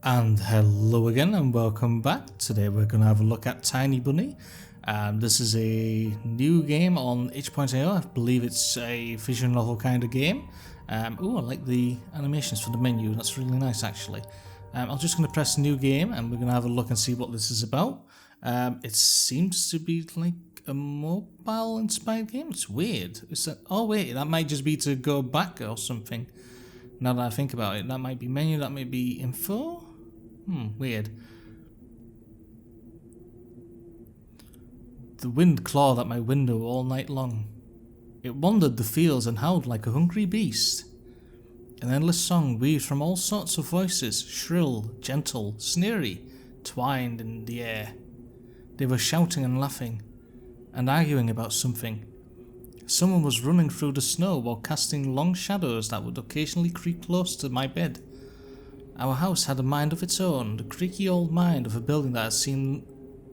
And hello again and welcome back. Today we're going to have a look at Tiny Bunny. This is a new game on itch.io. I believe it's a visual novel kind of game. Oh, I like the animations for the menu. That's really nice actually. I'm just going to press new game and we're going to have a look and see what this is about. It seems to be like a mobile inspired game. It's weird. Oh wait, that might just be to go back or something. Now that I think about it, that might be menu, that might be info. Weird. The wind clawed at my window all night long. It wandered the fields and howled like a hungry beast. An endless song weaved from all sorts of voices, shrill, gentle, sneery, twined in the air. They were shouting and laughing, and arguing about something. Someone was running through the snow while casting long shadows that would occasionally creep close to my bed. Our house had a mind of its own, the creaky old mind of a building that had seen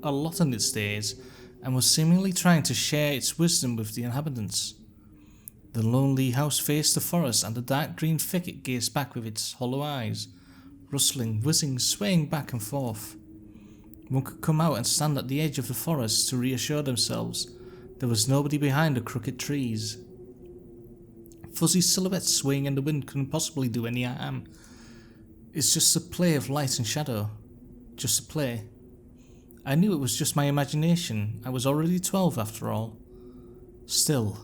a lot in its days, and was seemingly trying to share its wisdom with the inhabitants. The lonely house faced the forest, and the dark green thicket gazed back with its hollow eyes, rustling, whizzing, swaying back and forth. One could come out and stand at the edge of the forest to reassure themselves there was nobody behind the crooked trees. Fuzzy silhouettes swaying in the wind couldn't possibly do any harm. It's just a play of light and shadow. Just a play. I knew it was just my imagination. I was already 12 after all. Still.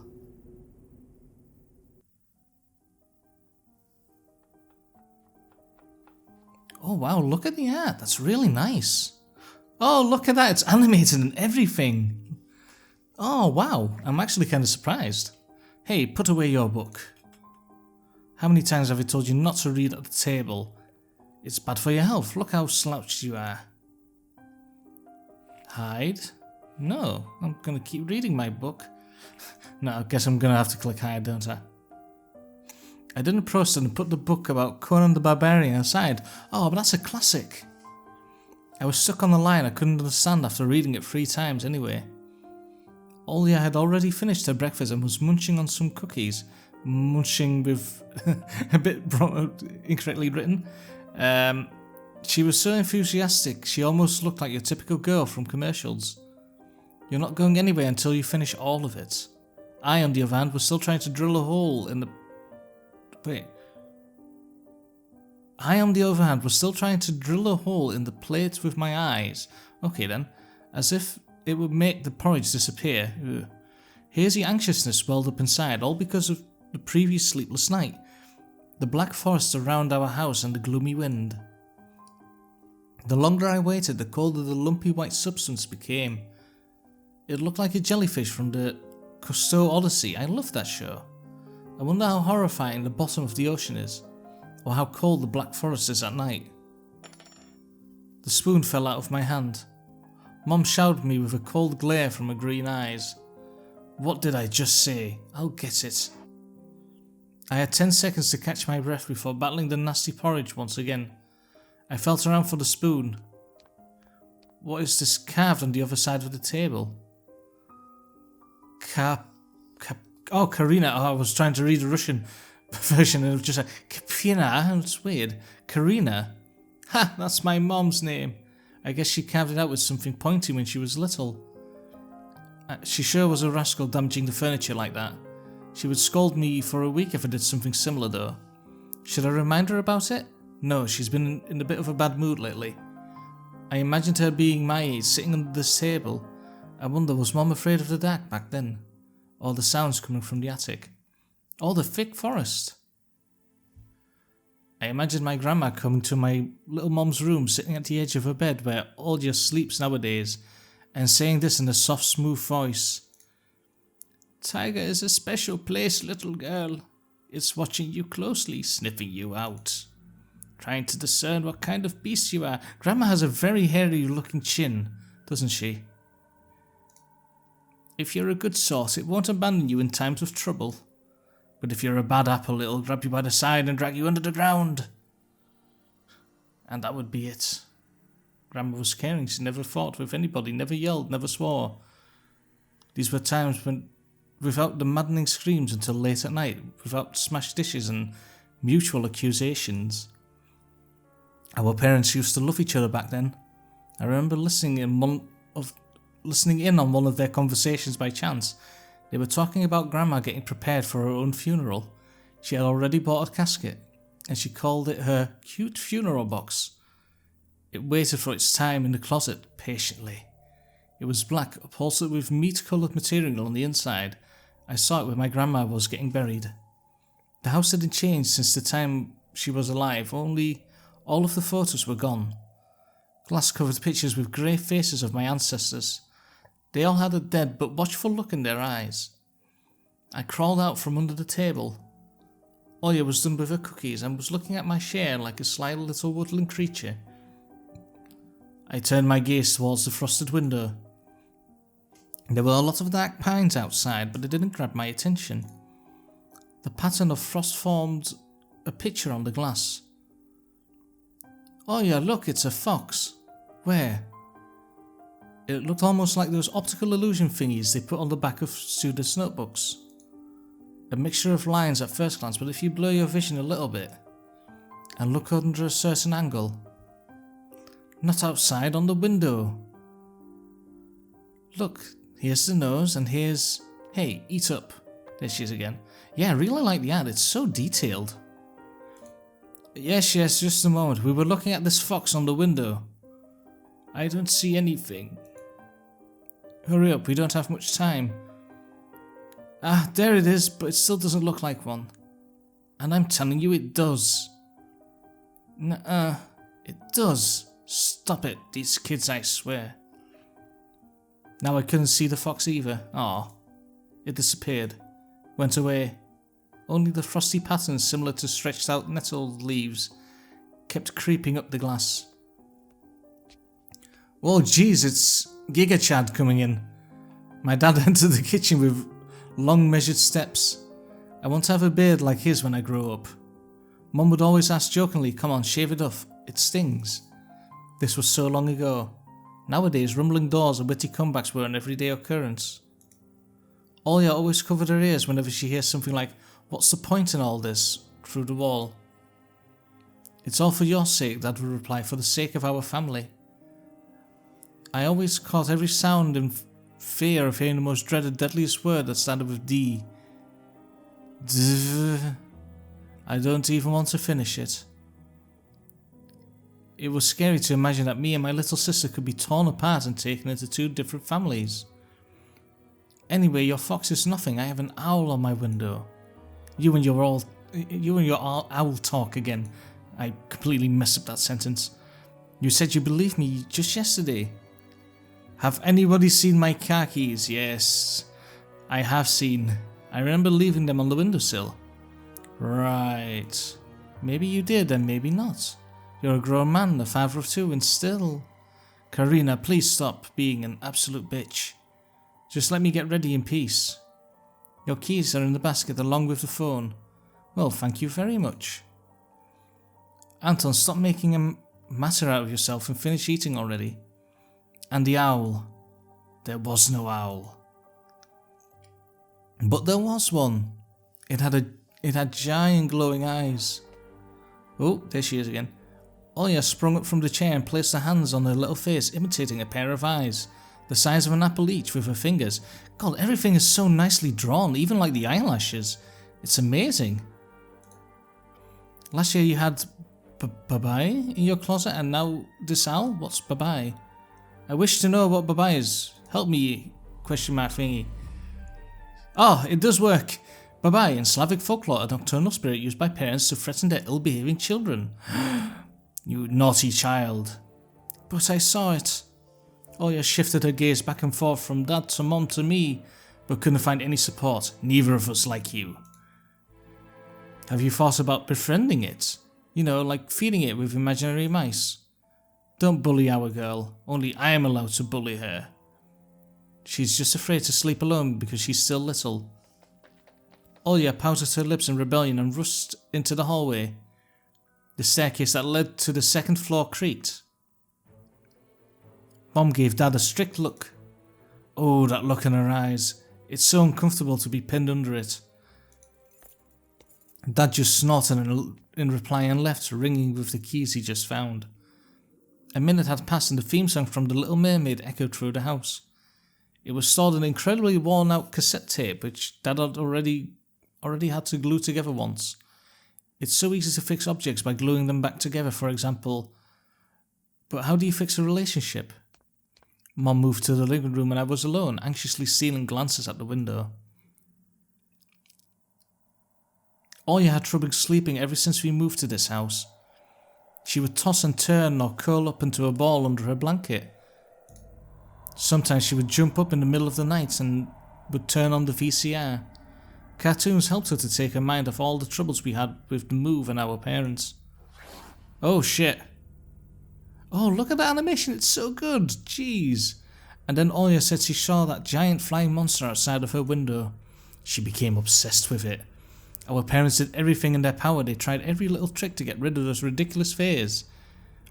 Oh wow, look at the art. That's really nice. Oh, look at that. It's animated and everything. Oh wow, I'm actually kind of surprised. Hey, put away your book. How many times have I told you not to read at the table? It's bad for your health. Look how slouched you are. Hide? No, I'm gonna keep reading my book. No, I guess I'm gonna have to click hide, don't I? I didn't post it and put the book about Conan the Barbarian aside. Oh, but that's a classic. I was stuck on the line I couldn't understand after reading it 3 times anyway. Olia had already finished her breakfast and was munching on some cookies. Munching with a bit incorrectly written. She was so enthusiastic, she almost looked like your typical girl from commercials. You're not going anywhere until you finish all of it. I, on the other hand, was still trying to drill a hole in the... I, on the other hand, was still trying to drill a hole in the plate with my eyes. Okay then, as if it would make the porridge disappear. Ugh. Hazy anxiousness welled up inside, all because of the previous sleepless night. The black forest around our house and the gloomy wind. The longer I waited, the colder the lumpy white substance became. It looked like a jellyfish from the Cousteau Odyssey. I love that show. I wonder how horrifying the bottom of the ocean is, or how cold the black forest is at night. The spoon fell out of my hand. Mom showered me with a cold glare from her green eyes. What did I just say? I'll get it. I had 10 seconds to catch my breath before battling the nasty porridge once again. I felt around for the spoon. What is this carved on the other side of the table? Karina. Oh, I was trying to read the Russian version and it was just like, Kapina. It's weird. Karina. Ha, that's my mom's name. I guess she carved it out with something pointy when she was little. She sure was a rascal damaging the furniture like that. She would scold me for a week if I did something similar though. Should I remind her about it? No, she's been in a bit of a bad mood lately. I imagined her being my age, sitting under this table. I wonder, was Mom afraid of the dark back then? Or the sounds coming from the attic? Or the thick forest? I imagined my grandma coming to my little mom's room, sitting at the edge of her bed where Olja sleeps nowadays, and saying this in a soft, smooth voice. Tiger is a special place, little girl. It's watching you closely, sniffing you out. Trying to discern what kind of beast you are. Grandma has a very hairy-looking chin, doesn't she? If you're a good sort, it won't abandon you in times of trouble. But if you're a bad apple, it'll grab you by the side and drag you under the ground. And that would be it. Grandma was caring. She never fought with anybody, never yelled, never swore. These were times when, without the maddening screams until late at night, without smashed dishes and mutual accusations. Our parents used to love each other back then. I remember listening in on one of their conversations by chance. They were talking about Grandma getting prepared for her own funeral. She had already bought a casket, and she called it her cute funeral box. It waited for its time in the closet, patiently. It was black, upholstered with meat-coloured material on the inside. I saw it when my grandma was getting buried. The house hadn't changed since the time she was alive, only all of the photos were gone. Glass-covered pictures with grey faces of my ancestors. They all had a dead but watchful look in their eyes. I crawled out from under the table. Oya was done with her cookies and was looking at my share like a sly little woodland creature. I turned my gaze towards the frosted window. There were a lot of dark pines outside, but they didn't grab my attention. The pattern of frost formed a picture on the glass. Oh yeah, look, it's a fox. Where? It looked almost like those optical illusion thingies they put on the back of students' notebooks. A mixture of lines at first glance, but if you blur your vision a little bit and look under a certain angle. Not outside, on the window. Look, here's the nose and here's... Hey, eat up. There she is again. Yeah, I really like the art, it's so detailed. Yes, just a moment. We were looking at this fox on the window. I don't see anything. Hurry up, we don't have much time. Ah, there it is, but it still doesn't look like one. And I'm telling you it does. Nuh-uh, it does. Stop it, these kids, I swear. Now I couldn't see the fox either. Aw. It disappeared. Went away. Only the frosty patterns similar to stretched out nettle leaves kept creeping up the glass. Whoa, jeez, it's Giga Chad coming in. My dad entered the kitchen with long measured steps. I want to have a beard like his when I grow up. Mum would always ask jokingly, come on, shave it off, it stings. This was so long ago. Nowadays, rumbling doors and witty comebacks were an everyday occurrence. Oya always covered her ears whenever she hears something like, what's the point in all this? Through the wall. It's all for your sake, Dad would reply, for the sake of our family. I always caught every sound in fear of hearing the most dreaded, deadliest word that started with D. I don't even want to finish it. It was scary to imagine that me and my little sister could be torn apart and taken into two different families. Anyway, your fox is nothing. I have an owl on my window. You and your owl talk again. I completely messed up that sentence. You said you believed me just yesterday. Have anybody seen my car keys? Yes, I have seen. I remember leaving them on the windowsill. Right. Maybe you did and maybe not. You're a grown man, a father of two, and still... Karina, please stop being an absolute bitch. Just let me get ready in peace. Your keys are in the basket along with the phone. Well, thank you very much. Anton, stop making a matter out of yourself and finish eating already. And the owl. There was no owl. But there was one. It had giant glowing eyes. Oh, there she is again. Oya sprung up from the chair and placed her hands on her little face, imitating a pair of eyes, the size of an apple each, with her fingers. God, everything is so nicely drawn, even like the eyelashes. It's amazing. Last year you had Babai in your closet, and now this owl? What's Babai? I wish to know what Babai is. Help me, question mark thingy. Oh, it does work. Babai in Slavic folklore, a nocturnal spirit used by parents to threaten their ill-behaving children. You naughty child. But I saw it. Oya shifted her gaze back and forth from Dad to Mom to me, but couldn't find any support. Neither of us like you. Have you thought about befriending it? You know, like feeding it with imaginary mice. Don't bully our girl. Only I am allowed to bully her. She's just afraid to sleep alone because she's still little. Oya pouted her lips in rebellion and rushed into the hallway. The staircase that led to the second floor creaked. Mom gave Dad a strict look. Oh, that look in her eyes. It's so uncomfortable to be pinned under it. Dad just snorted in reply and left, ringing with the keys he just found. A minute had passed and the theme song from The Little Mermaid echoed through the house. It was stored in an incredibly worn-out cassette tape, which Dad had already had to glue together once. It's so easy to fix objects by gluing them back together, for example. But how do you fix a relationship? Mom moved to the living room and I was alone, anxiously stealing glances at the window. Oya had trouble sleeping ever since we moved to this house. She would toss and turn or curl up into a ball under her blanket. Sometimes she would jump up in the middle of the night and would turn on the VCR. Cartoons helped her to take her mind off all the troubles we had with the move and our parents. Oh shit. Oh, look at that animation, it's so good, jeez. And then Oya said she saw that giant flying monster outside of her window. She became obsessed with it. Our parents did everything in their power, they tried every little trick to get rid of this ridiculous phase.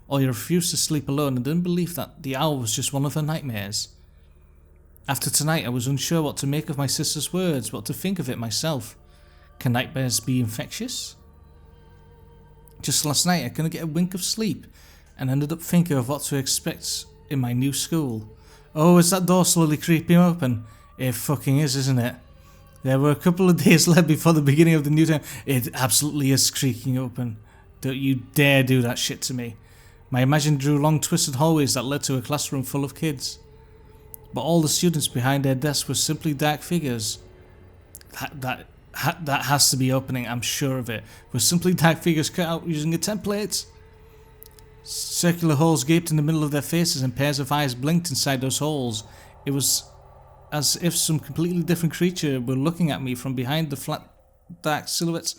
Oya refused to sleep alone and didn't believe that the owl was just one of her nightmares. After tonight I was unsure what to make of my sister's words, what to think of it myself. Can nightmares be infectious? Just last night I couldn't get a wink of sleep and ended up thinking of what to expect in my new school. Oh, is that door slowly creeping open? It fucking is, isn't it? There were a couple of days left before the beginning of the new term. It absolutely is creaking open. Don't you dare do that shit to me. My imagination drew long twisted hallways that led to a classroom full of kids. But all the students behind their desks were simply dark figures. That has to be opening, I'm sure of it. Were simply dark figures cut out using a template. Circular holes gaped in the middle of their faces and pairs of eyes blinked inside those holes. It was as if some completely different creature were looking at me from behind the flat, dark silhouettes.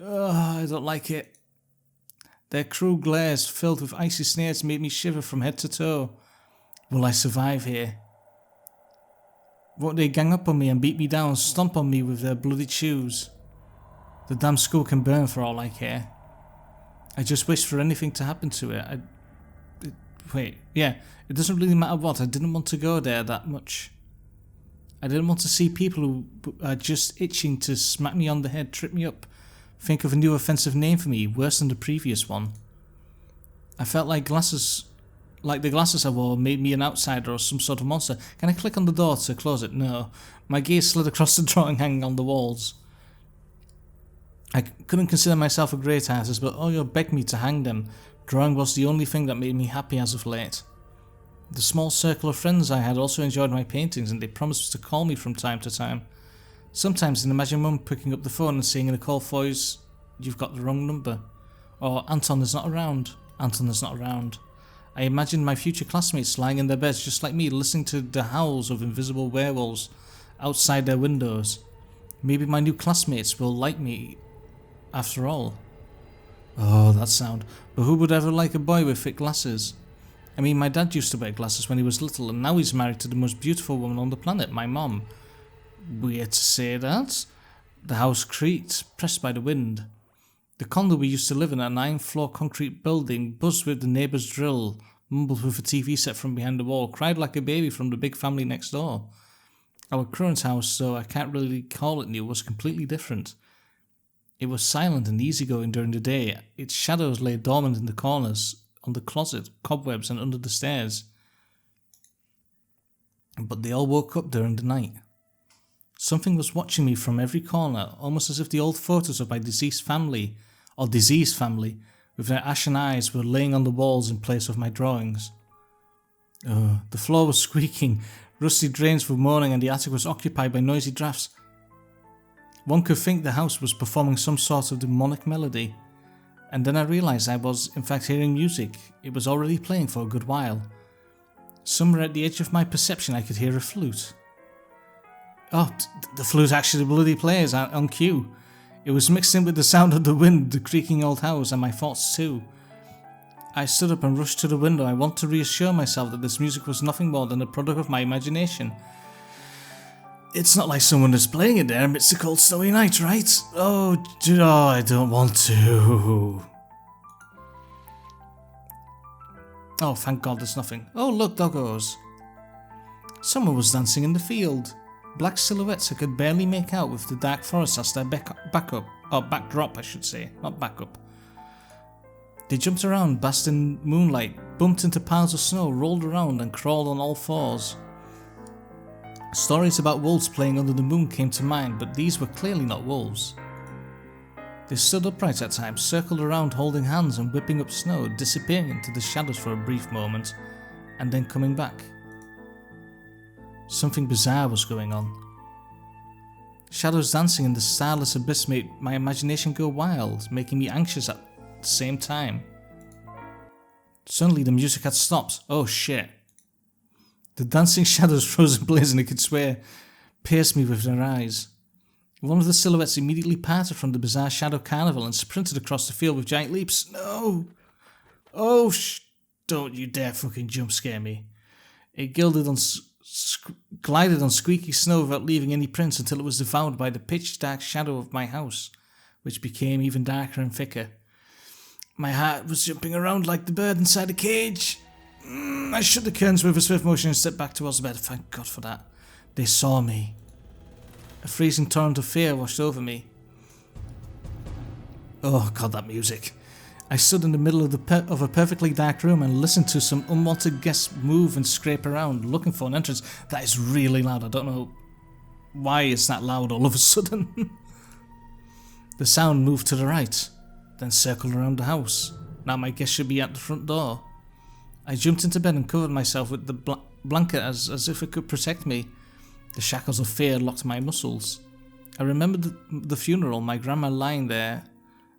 I don't like it. Their cruel glares filled with icy snares made me shiver from head to toe. Will I survive here? Won't they gang up on me and beat me down, stomp on me with their bloody shoes? The damn school can burn for all I care. I just wish for anything to happen to it. It doesn't really matter what. I didn't want to go there that much. I didn't want to see people who are just itching to smack me on the head, trip me up, think of a new offensive name for me, worse than the previous one. I felt like the glasses I wore made me an outsider or some sort of monster. Can I click on the door to close it? No. My gaze slid across the drawing hanging on the walls. I couldn't consider myself a great artist, but Oya begged me to hang them. Drawing was the only thing that made me happy as of late. The small circle of friends I had also enjoyed my paintings and they promised to call me from time to time. Sometimes I'd imagine Mum picking up the phone and saying in a cold voice, "You've got the wrong number." Or, "Anton is not around. Anton is not around." I imagined my future classmates lying in their beds just like me, listening to the howls of invisible werewolves outside their windows. Maybe my new classmates will like me after all. Oh, that sound. But who would ever like a boy with thick glasses? I mean, my dad used to wear glasses when he was little, and now he's married to the most beautiful woman on the planet, my mom. Weird to say that. The house creaked, pressed by the wind. The condo we used to live in, a 9-floor concrete building, buzzed with the neighbour's drill, mumbled with a TV set from behind the wall, cried like a baby from the big family next door. Our current house, though I can't really call it new, was completely different. It was silent and easygoing during the day. Its shadows lay dormant in the corners, on the closet, cobwebs and under the stairs. But they all woke up during the night. Something was watching me from every corner, almost as if the old photos of my deceased family, or diseased family, with their ashen eyes were laying on the walls in place of my drawings. The floor was squeaking, rusty drains were moaning and the attic was occupied by noisy drafts. One could think the house was performing some sort of demonic melody. And then I realised I was, in fact, hearing music. It was already playing for a good while. Somewhere at the edge of my perception I could hear a flute. Oh, the flute actually bloody plays on cue. It was mixed in with the sound of the wind, the creaking old house, and my thoughts too. I stood up and rushed to the window. I wanted to reassure myself that this music was nothing more than a product of my imagination. It's not like someone is playing it there amidst a cold snowy night, right? Oh, I don't want to. Oh, thank God there's nothing. Oh, look, doggos. Someone was dancing in the field. Black silhouettes I could barely make out with the dark forest as their backdrop, I should say, not backup. They jumped around, basked in moonlight, bumped into piles of snow, rolled around and crawled on all fours. Stories about wolves playing under the moon came to mind, but these were clearly not wolves. They stood upright at times, circled around holding hands and whipping up snow, disappearing into the shadows for a brief moment, and then coming back. Something bizarre was going on. Shadows dancing in the starless abyss made my imagination go wild, making me anxious at the same time. Suddenly the music had stopped. Oh shit. The dancing shadows frozen blazing, I could swear, pierced me with their eyes. One of the silhouettes immediately parted from the bizarre shadow carnival and sprinted across the field with giant leaps. No! Oh don't you dare fucking jump scare me. It glided on squeaky snow without leaving any prints until it was devoured by the pitch dark shadow of my house, which became even darker and thicker. My heart was jumping around like the bird inside a cage. I shut the curtains with a swift motion and stepped back towards the bed. Thank God for that. They saw me. A freezing torrent of fear washed over me. Oh God, that music. I stood in the middle of a perfectly dark room and listened to some unwanted guests move and scrape around, looking for an entrance. That is really loud. I don't know why it's that loud all of a sudden. The sound moved to the right, then circled around the house. Now my guest should be at the front door. I jumped into bed and covered myself with the blanket as if it could protect me. The shackles of fear locked my muscles. I remembered the funeral, my grandma lying there,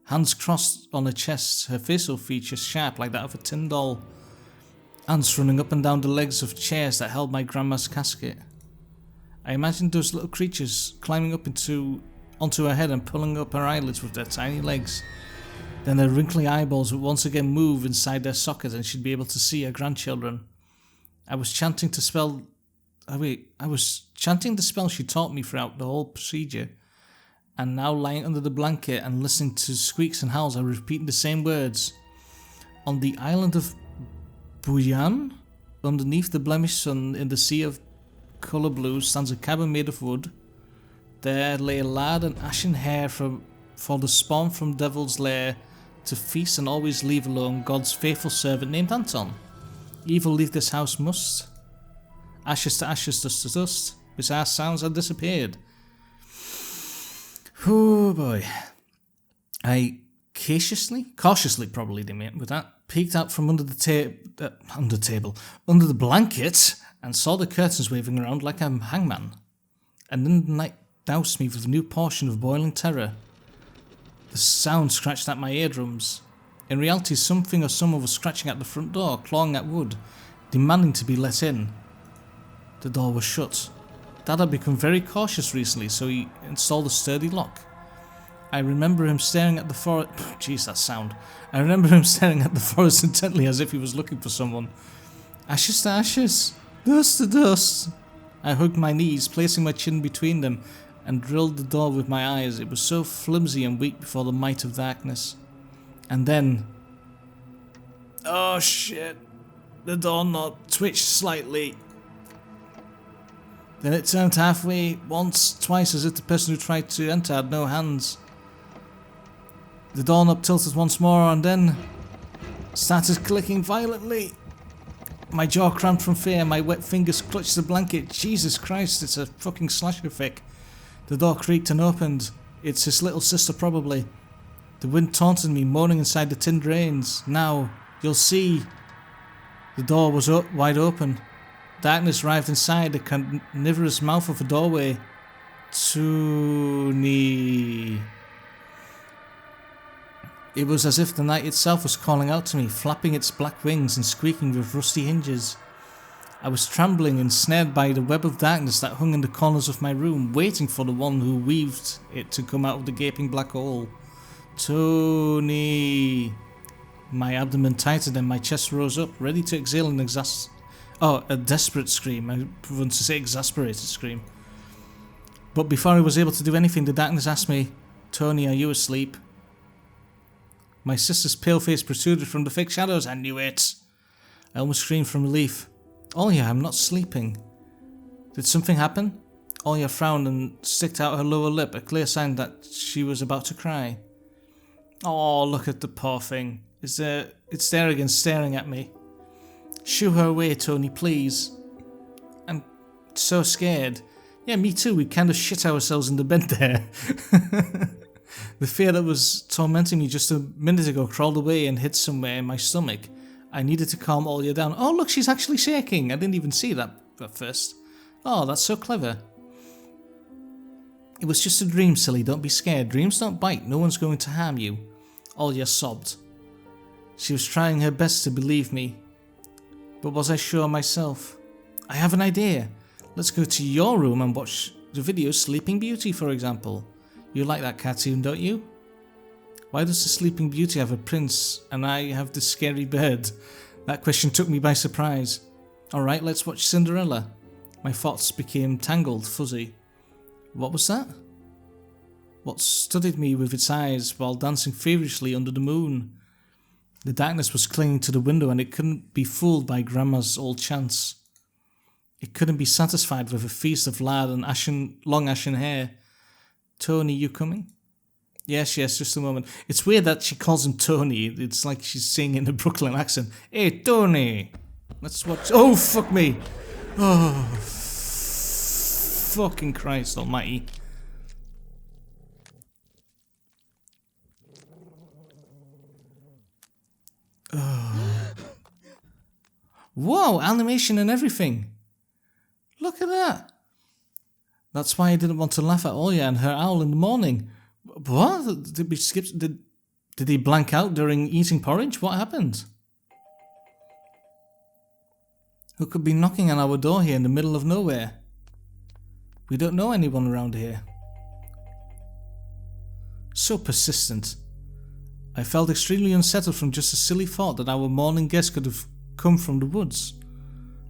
hands crossed on her chest, her facial features sharp like that of a tin doll. Ants running up and down the legs of chairs that held my grandma's casket. I imagined those little creatures climbing up onto her head and pulling up her eyelids with their tiny legs. Then her wrinkly eyeballs would once again move inside their sockets and she'd be able to see her grandchildren. I was chanting the spell she taught me throughout the whole procedure. And now lying under the blanket and listening to squeaks and howls, I was repeating the same words. On the island of Buyan, underneath the blemished sun in the sea of colour blue, stands a cabin made of wood. There lay a lard and ashen hair for the spawn from Devil's Lair to feast and always leave alone God's faithful servant named Anton. Evil leave this house must. Ashes to ashes, dust to dust. Bizarre sounds had disappeared. Oh boy. I cautiously probably they meant with that, peeked out from under the blanket and saw the curtains waving around like a hangman. And then the night doused me with a new portion of boiling terror. The sound scratched at my eardrums. In reality, something or someone was scratching at the front door, clawing at wood, demanding to be let in. The door was shut. Dad had become very cautious recently, so he installed a sturdy lock. I remember him staring at the forest. Jeez, that sound. I remember him staring at the forest intently as if he was looking for someone. Ashes to ashes, dust to dust. I hugged my knees, placing my chin between them, and drilled the door with my eyes. It was so flimsy and weak before the might of darkness. And then... oh shit. The doorknob twitched slightly. Then it turned halfway, once, twice, as if the person who tried to enter had no hands. The doorknob tilted once more and then started clicking violently. My jaw cramped from fear, my wet fingers clutched the blanket. Jesus Christ, it's a fucking slasher fic. The door creaked and opened. It's his little sister probably. The wind taunted me, moaning inside the tin drains. Now, you'll see. The door was wide open. Darkness writhed inside the carnivorous mouth of a doorway. Toonie. It was as if the night itself was calling out to me, flapping its black wings and squeaking with rusty hinges. I was trembling and snared by the web of darkness that hung in the corners of my room, waiting for the one who weaved it to come out of the gaping black hole. Tony. My abdomen tightened and my chest rose up, ready to exhale an a desperate scream. I want to say exasperated scream. But before I was able to do anything, the darkness asked me, Tony, are you asleep? My sister's pale face protruded from the thick shadows. I knew it. I almost screamed from relief. Olya, I'm not sleeping. Did something happen? Olya frowned and sticked out her lower lip, a clear sign that she was about to cry. Oh, look at the poor thing. It's there again, staring at me. Shoo her away, Tony, please. I'm so scared. Yeah, me too. We kind of shit ourselves in the bed there. The fear that was tormenting me just a minute ago crawled away and hid somewhere in my stomach. I needed to calm Olya down. Oh, look, she's actually shaking. I didn't even see that at first. Oh, that's so clever. It was just a dream, silly. Don't be scared. Dreams don't bite. No one's going to harm you. Olya sobbed. She was trying her best to believe me. But was I sure myself? I have an idea. Let's go to your room and watch the video Sleeping Beauty, for example. You like that cartoon, don't you? Why does the Sleeping Beauty have a prince and I have this scary bird? That question took me by surprise. Alright, let's watch Cinderella. My thoughts became tangled, fuzzy. What was that? What studied me with its eyes while dancing feverishly under the moon? The darkness was clinging to the window and it couldn't be fooled by Grandma's old chants. It couldn't be satisfied with a feast of lard and long ashen hair. Tony, you coming? Yes, just a moment. It's weird that she calls him Tony. It's like she's saying in a Brooklyn accent. Hey, Tony! Let's watch. Oh, fuck me! Oh, fucking Christ almighty. Oh. Whoa, animation and everything. Look at that. That's why I didn't want to laugh at Olya and her owl in the morning. What? Did we skip? Did he blank out during eating porridge? What happened? Who could be knocking on our door here in the middle of nowhere? We don't know anyone around here. So persistent. I felt extremely unsettled from just a silly thought that our morning guest could have come from the woods.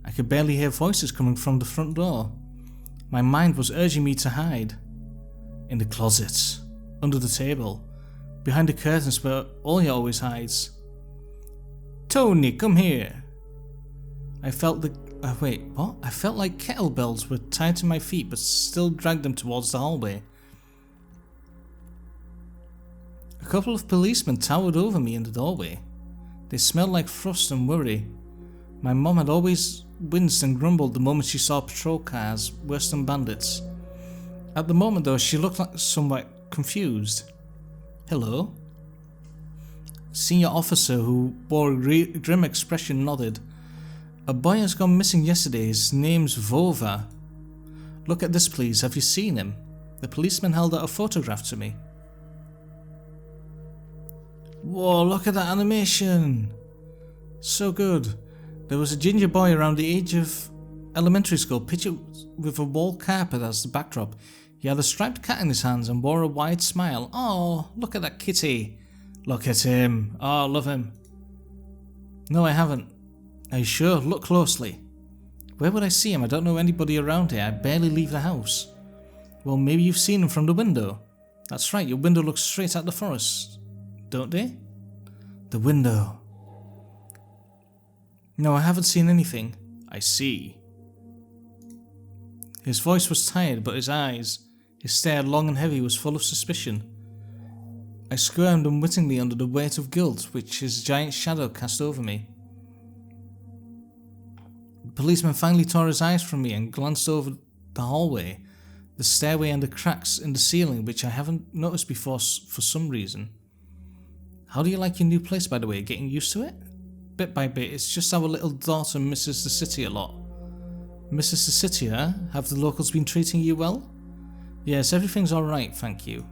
I could barely hear voices coming from the front door. My mind was urging me to hide. In the closet, under the table, behind the curtains where Olya always hides. Tony, come here. I felt I felt like kettlebells were tied to my feet but still dragged them towards the hallway. A couple of policemen towered over me in the doorway. They smelled like frost and worry. My mom had always winced and grumbled the moment she saw patrol cars worse than bandits. At the moment though, she looked like somewhat confused. Hello? Senior officer who bore a grim expression nodded. A boy has gone missing yesterday. His name's Vova. Look at this please, have you seen him? The policeman held out a photograph to me. Whoa, look at that animation! So good. There was a ginger boy around the age of elementary school, pictured with a wall carpet as the backdrop. He had a striped cat in his hands and wore a wide smile. Oh, look at that kitty. Look at him. Oh, love him. No, I haven't. Are you sure? Look closely. Where would I see him? I don't know anybody around here. I barely leave the house. Well, maybe you've seen him from the window. That's right, your window looks straight at the forest. Don't they? The window. No, I haven't seen anything. I see. His voice was tired, but his eyes, his stare long and heavy, was full of suspicion. I squirmed unwittingly under the weight of guilt which his giant shadow cast over me. The policeman finally tore his eyes from me and glanced over the hallway, the stairway and the cracks in the ceiling which I haven't noticed before for some reason. How do you like your new place, by the way? Getting used to it? Bit by bit, it's just our little daughter misses the city a lot. Misses the city, huh? Have the locals been treating you well? Yes, everything's alright, thank you.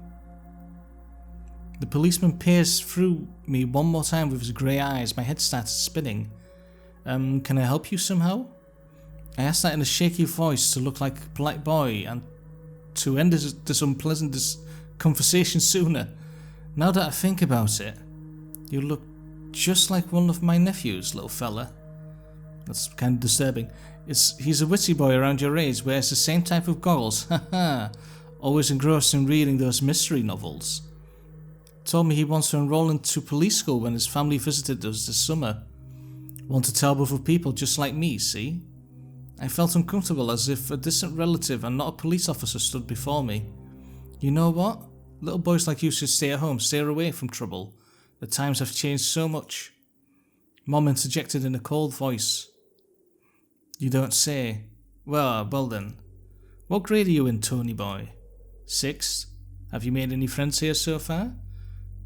The policeman pierced through me one more time with his grey eyes. My head started spinning. Can I help you somehow? I asked that in a shaky voice to look like a polite boy and to end this unpleasant conversation sooner. Now that I think about it, you look just like one of my nephews, little fella. That's kind of disturbing. He's a witty boy around your age, wears the same type of goggles, haha, always engrossed in reading those mystery novels. Told me he wants to enroll into police school when his family visited us this summer. Want to tell other people just like me, see? I felt uncomfortable, as if a distant relative and not a police officer stood before me. You know what? Little boys like you should stay at home, stay away from trouble. The times have changed so much. Mom interjected in a cold voice. You don't say. Well then. What grade are you in, Tony boy? 6th? Have you made any friends here so far?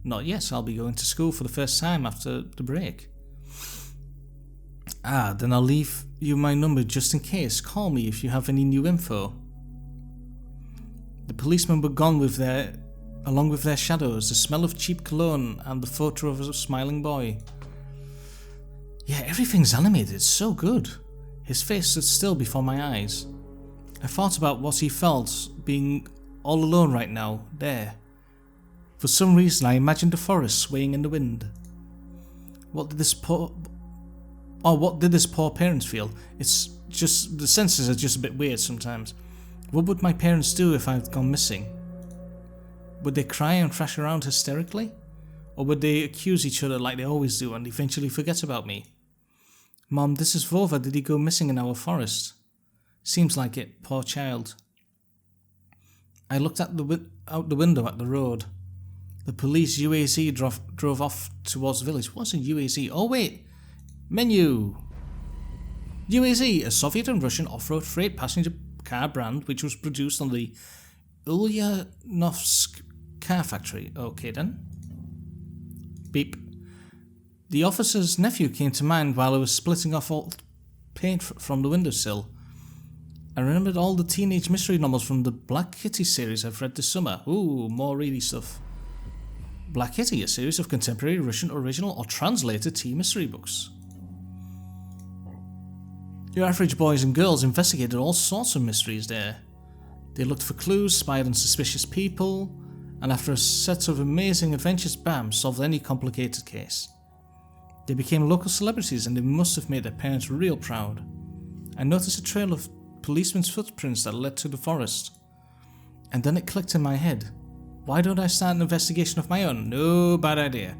Not yet, I'll be going to school for the first time after the break. Then I'll leave you my number just in case. Call me if you have any new info. The policemen were gone along with their shadows, the smell of cheap cologne and the photo of a smiling boy. Yeah, everything's animated, it's so good. His face stood still before my eyes. I thought about what he felt, being all alone right now, there. For some reason I imagined the forest swaying in the wind. What did this poor parents feel? It's just, the senses are just a bit weird sometimes. What would my parents do if I had gone missing? Would they cry and thrash around hysterically? Or would they accuse each other like they always do and eventually forget about me? Mom, this is Vova. Did he go missing in our forest? Seems like it, poor child. I looked out the window at the road. The police UAZ drove off towards the village. What's a UAZ? Oh wait! Menu! UAZ, a Soviet and Russian off-road freight passenger car brand which was produced on the Ulyanovsk car factory. Okay then. Beep. The officer's nephew came to mind while I was splitting off all paint from the windowsill. I remembered all the teenage mystery novels from the Black Kitty series I've read this summer. Ooh, more ready stuff. Black Kitty, a series of contemporary Russian original or translated tea mystery books. Your average boys and girls investigated all sorts of mysteries there. They looked for clues, spied on suspicious people, and after a set of amazing adventures, bam, solved any complicated case. They became local celebrities and they must have made their parents real proud. I noticed a trail of policemen's footprints that led to the forest. And then it clicked in my head. Why don't I start an investigation of my own? No, bad idea.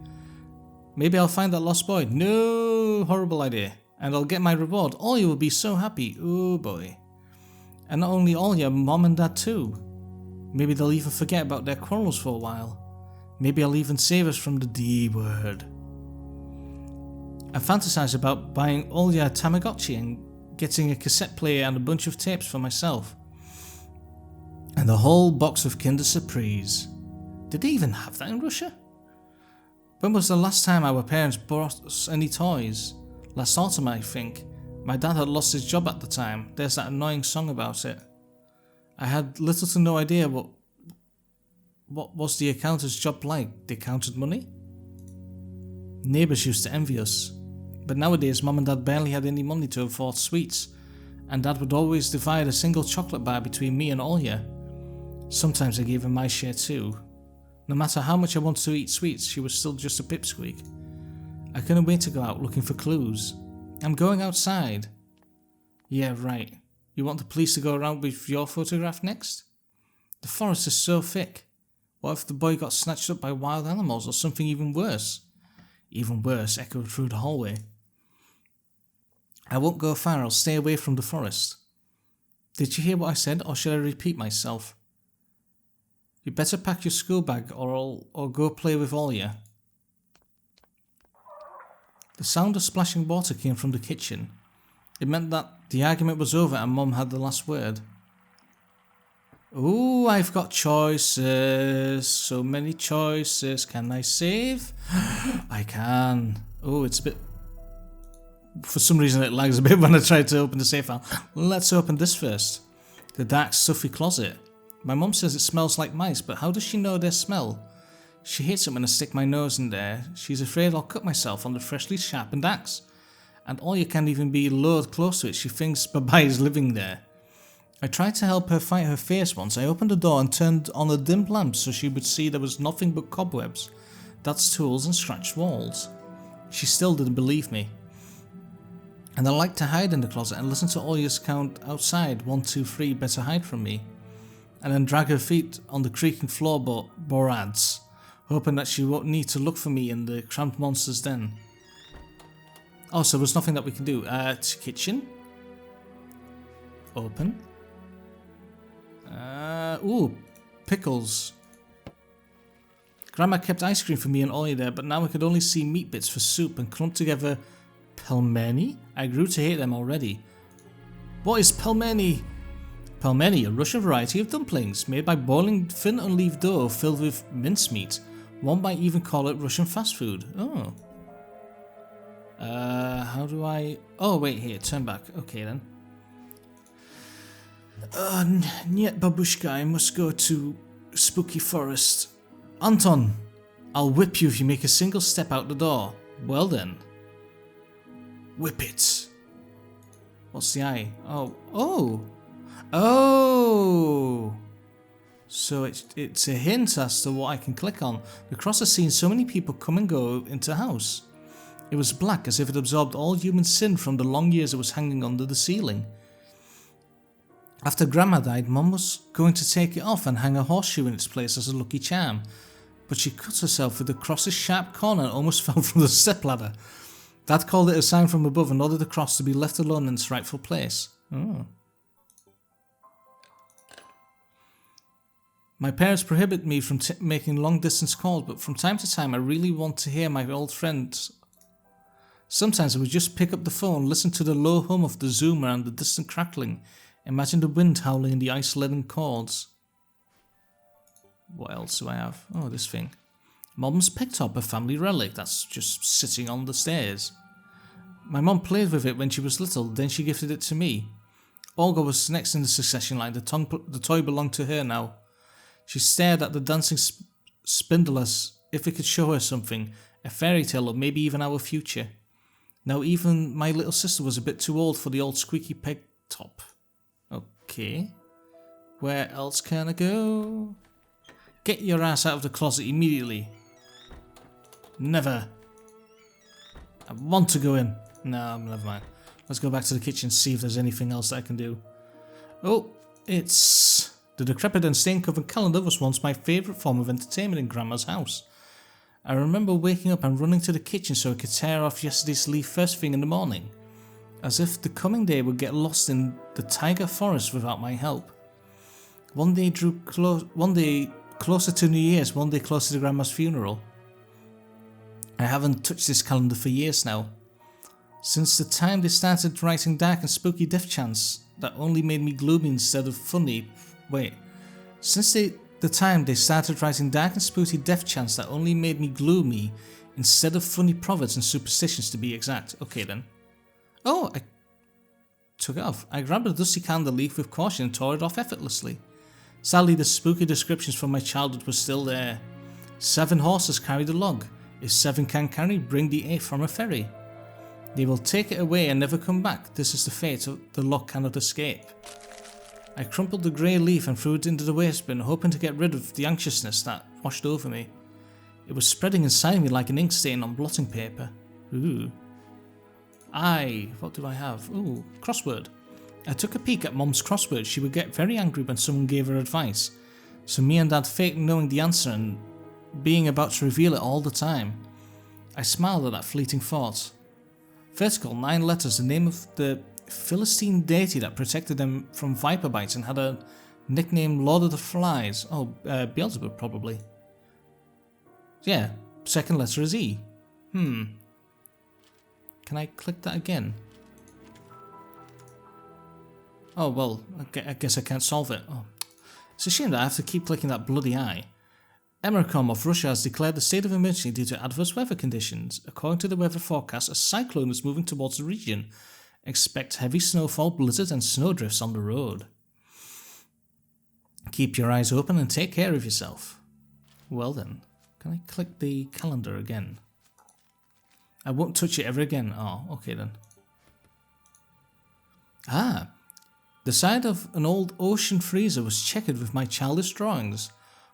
Maybe I'll find that lost boy. No, horrible idea. And I'll get my reward. Olya will be so happy. Oh boy. And not only Olya, Mom and Dad too. Maybe they'll even forget about their quarrels for a while. Maybe I'll even save us from the D word. I fantasized about buying Olya a Tamagotchi and getting a cassette player and a bunch of tapes for myself. And a whole box of Kinder Surprise. Did they even have that in Russia? When was the last time our parents bought us any toys? Last autumn, I think. My dad had lost his job at the time. There's that annoying song about it. I had little to no idea what was the accountant's job like. They counted money? Neighbours used to envy us. But nowadays, Mum and Dad barely had any money to afford sweets, and Dad would always divide a single chocolate bar between me and Olya. Sometimes I gave him my share too. No matter how much I wanted to eat sweets, she was still just a pipsqueak. I couldn't wait to go out looking for clues. I'm going outside. Yeah, right. You want the police to go around with your photograph next? The forest is so thick. What if the boy got snatched up by wild animals or something even worse? Even worse echoed through the hallway. I won't go far, I'll stay away from the forest. Did you hear what I said, or should I repeat myself? You better pack your school bag or go play with Olya. The sound of splashing water came from the kitchen. It meant that the argument was over and Mum had the last word. Ooh, I've got choices. So many choices. Can I save? I can. Oh, it's a bit... For some reason it lags a bit when I try to open the safe file. Let's open this first. The dark, stuffy closet. My mum says it smells like mice, but how does she know their smell? She hates it when I stick my nose in there. She's afraid I'll cut myself on the freshly sharpened axe. And Olya can't even be lured close to it. She thinks Babai is living there. I tried to help her fight her fears once. I opened the door and turned on a dim lamp so she would see there was nothing but cobwebs, dust tools and scratched walls. She still didn't believe me. And I liked to hide in the closet and listen to Olya's count outside, 1, 2, 3, better hide from me. And then drag her feet on the creaking floorboards, hoping that she won't need to look for me in the cramped monster's den. Oh, so there's nothing that we can do. Kitchen. Open. Ooh, pickles. Grandma kept ice cream for me and Ollie there, but now I could only see meat bits for soup and clumped together pelmeni? I grew to hate them already. What is pelmeni? Pelmeni, a Russian variety of dumplings, made by boiling thin unleavened dough filled with mincemeat. One might even call it Russian fast food. Oh. How do I... Oh, wait, here, turn back. Okay, then. Niet babushka, I must go to spooky forest. Anton, I'll whip you if you make a single step out the door. Well then. Whip it. What's the eye? Oh. Oh! Oh! So it's a hint as to what I can click on. The cross has seen so many people come and go into the house. It was black, as if it absorbed all human sin from the long years it was hanging under the ceiling. After Grandma died, Mum was going to take it off and hang a horseshoe in its place as a lucky charm, but she cut herself with the cross's sharp corner and almost fell from the stepladder. Dad called it a sign from above and ordered the cross to be left alone in its rightful place. Oh. My parents prohibit me from making long-distance calls, but from time to time I really want to hear my old friends. Sometimes I would just pick up the phone, listen to the low hum of the zoomer and the distant crackling, imagine the wind howling in the ice-laden chords. What else do I have? Oh, this thing. Mum's picked up a family relic that's just sitting on the stairs. My mum played with it when she was little, then she gifted it to me. Olga was next in the succession line, the toy belonged to her now. She stared at the dancing spindle as if it could show her something, a fairy tale or maybe even our future. Now even my little sister was a bit too old for the old squeaky peg top. Okay. Where else can I go? Get your ass out of the closet immediately. Never. I want to go in. No, never mind. Let's go back to the kitchen and see if there's anything else that I can do. Oh, it's... The decrepit and stain-covered calendar was once my favourite form of entertainment in Grandma's house. I remember waking up and running to the kitchen so I could tear off yesterday's leaf first thing in the morning, as if the coming day would get lost in the taiga forest without my help. One day closer to New Year's, one day closer to Grandma's funeral. I haven't touched this calendar for years now. Since the time they started writing dark and spooky death chants that only made me gloomy instead of funny. Since the time they started writing dark and spooky death chants that only made me gloomy instead of funny proverbs and superstitions to be exact. Okay then. Oh, I took it off. I grabbed a dusty candle leaf with caution and tore it off effortlessly. Sadly, the spooky descriptions from my childhood were still there. 7 horses carried a log. If 7 can carry, bring the 8th from a ferry. They will take it away and never come back. This is the fate of the log cannot escape. I crumpled the grey leaf and threw it into the waste bin, hoping to get rid of the anxiousness that washed over me. It was spreading inside me like an ink stain on blotting paper. Ooh. What do I have? Ooh, crossword. I took a peek at Mum's crossword. She would get very angry when someone gave her advice, so me and Dad faked knowing the answer and being about to reveal it all the time. I smiled at that fleeting thought. Vertical, 9 letters, the name of the Philistine deity that protected them from viper bites and had a nickname Lord of the Flies. Oh, Beelzebub probably. Yeah, second letter is E. Can I click that again? Oh, well, I guess I can't solve it. Oh. It's a shame that I have to keep clicking that bloody eye. Emircom of Russia has declared the state of emergency due to adverse weather conditions. According to the weather forecast, a cyclone is moving towards the region. Expect heavy snowfall, blizzard and snowdrifts on the road. Keep your eyes open and take care of yourself. Well then, can I click the calendar again? I won't touch it ever again. Oh, okay then. The side of an old ocean freezer was checkered with my childish drawings,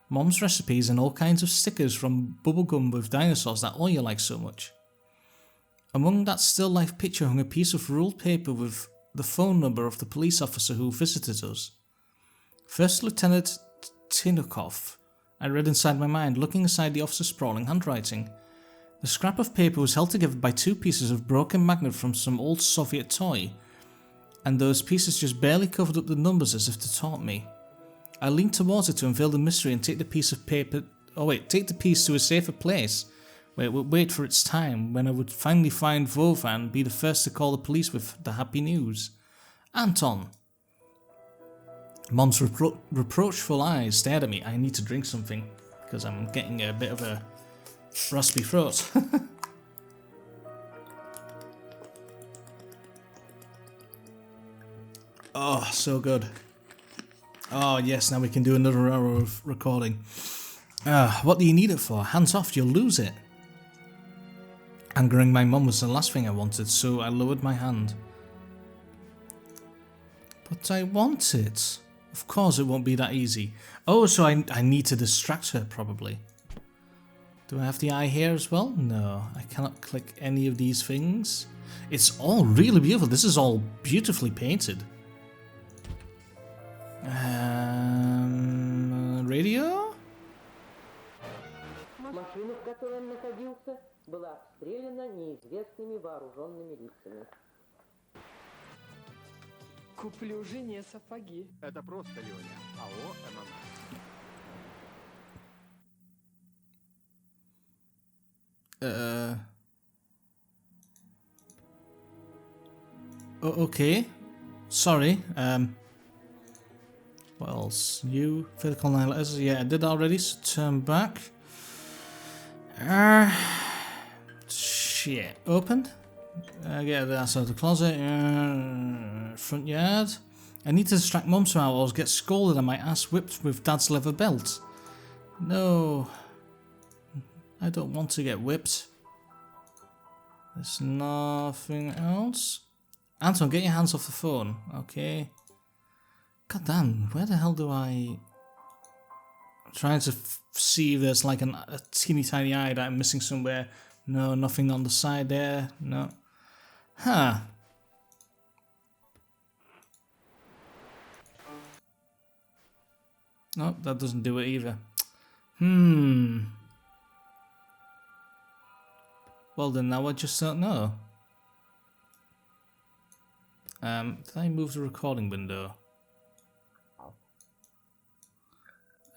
Mom's recipes and all kinds of stickers from bubblegum with dinosaurs that Oya likes so much. Among that still life picture hung a piece of ruled paper with the phone number of the police officer who visited us. First Lieutenant Tinukov, I read inside my mind, looking inside the officer's sprawling handwriting. The scrap of paper was held together by 2 pieces of broken magnet from some old Soviet toy, and those pieces just barely covered up the numbers as if to taunt me. I leaned towards it to unveil the mystery and take the piece of paper take the piece to a safer place where it would wait for its time when I would finally find Vova and be the first to call the police with the happy news. Anton. Mom's reproachful eyes stared at me. I need to drink something because I'm getting a bit of a raspy throat. Oh, so good. Oh yes, now we can do another hour of recording. What do you need it for? Hands off, you'll lose it. Angering my mum was the last thing I wanted, so I lowered my hand. But I want it. Of course it won't be that easy. Oh, so I need to distract her, probably. Do I have the eye here as well? No, I cannot click any of these things. It's all really beautiful. This is all beautifully painted. Radio? Машина, в которой он находился, была обстреляна неизвестными вооруженными лицами. Куплю жене сапоги. Это просто, Леня. АО «МММ». Okay. Sorry. What else? You, physical 9 letters. Yeah, I did already, so turn back. Shit. Open. Get the ass out of the closet. Front yard. I need to distract Mum somehow or else get scolded and my ass whipped with Dad's leather belt. No. I don't want to get whipped. There's nothing else. Anton, get your hands off the phone. Okay. God damn, where the hell do I... I'm trying to see if there's like a teeny tiny eye that I'm missing somewhere. No, nothing on the side there. No. Huh. Nope, that doesn't do it either. Well then, now I just don't know. Did I move the recording window?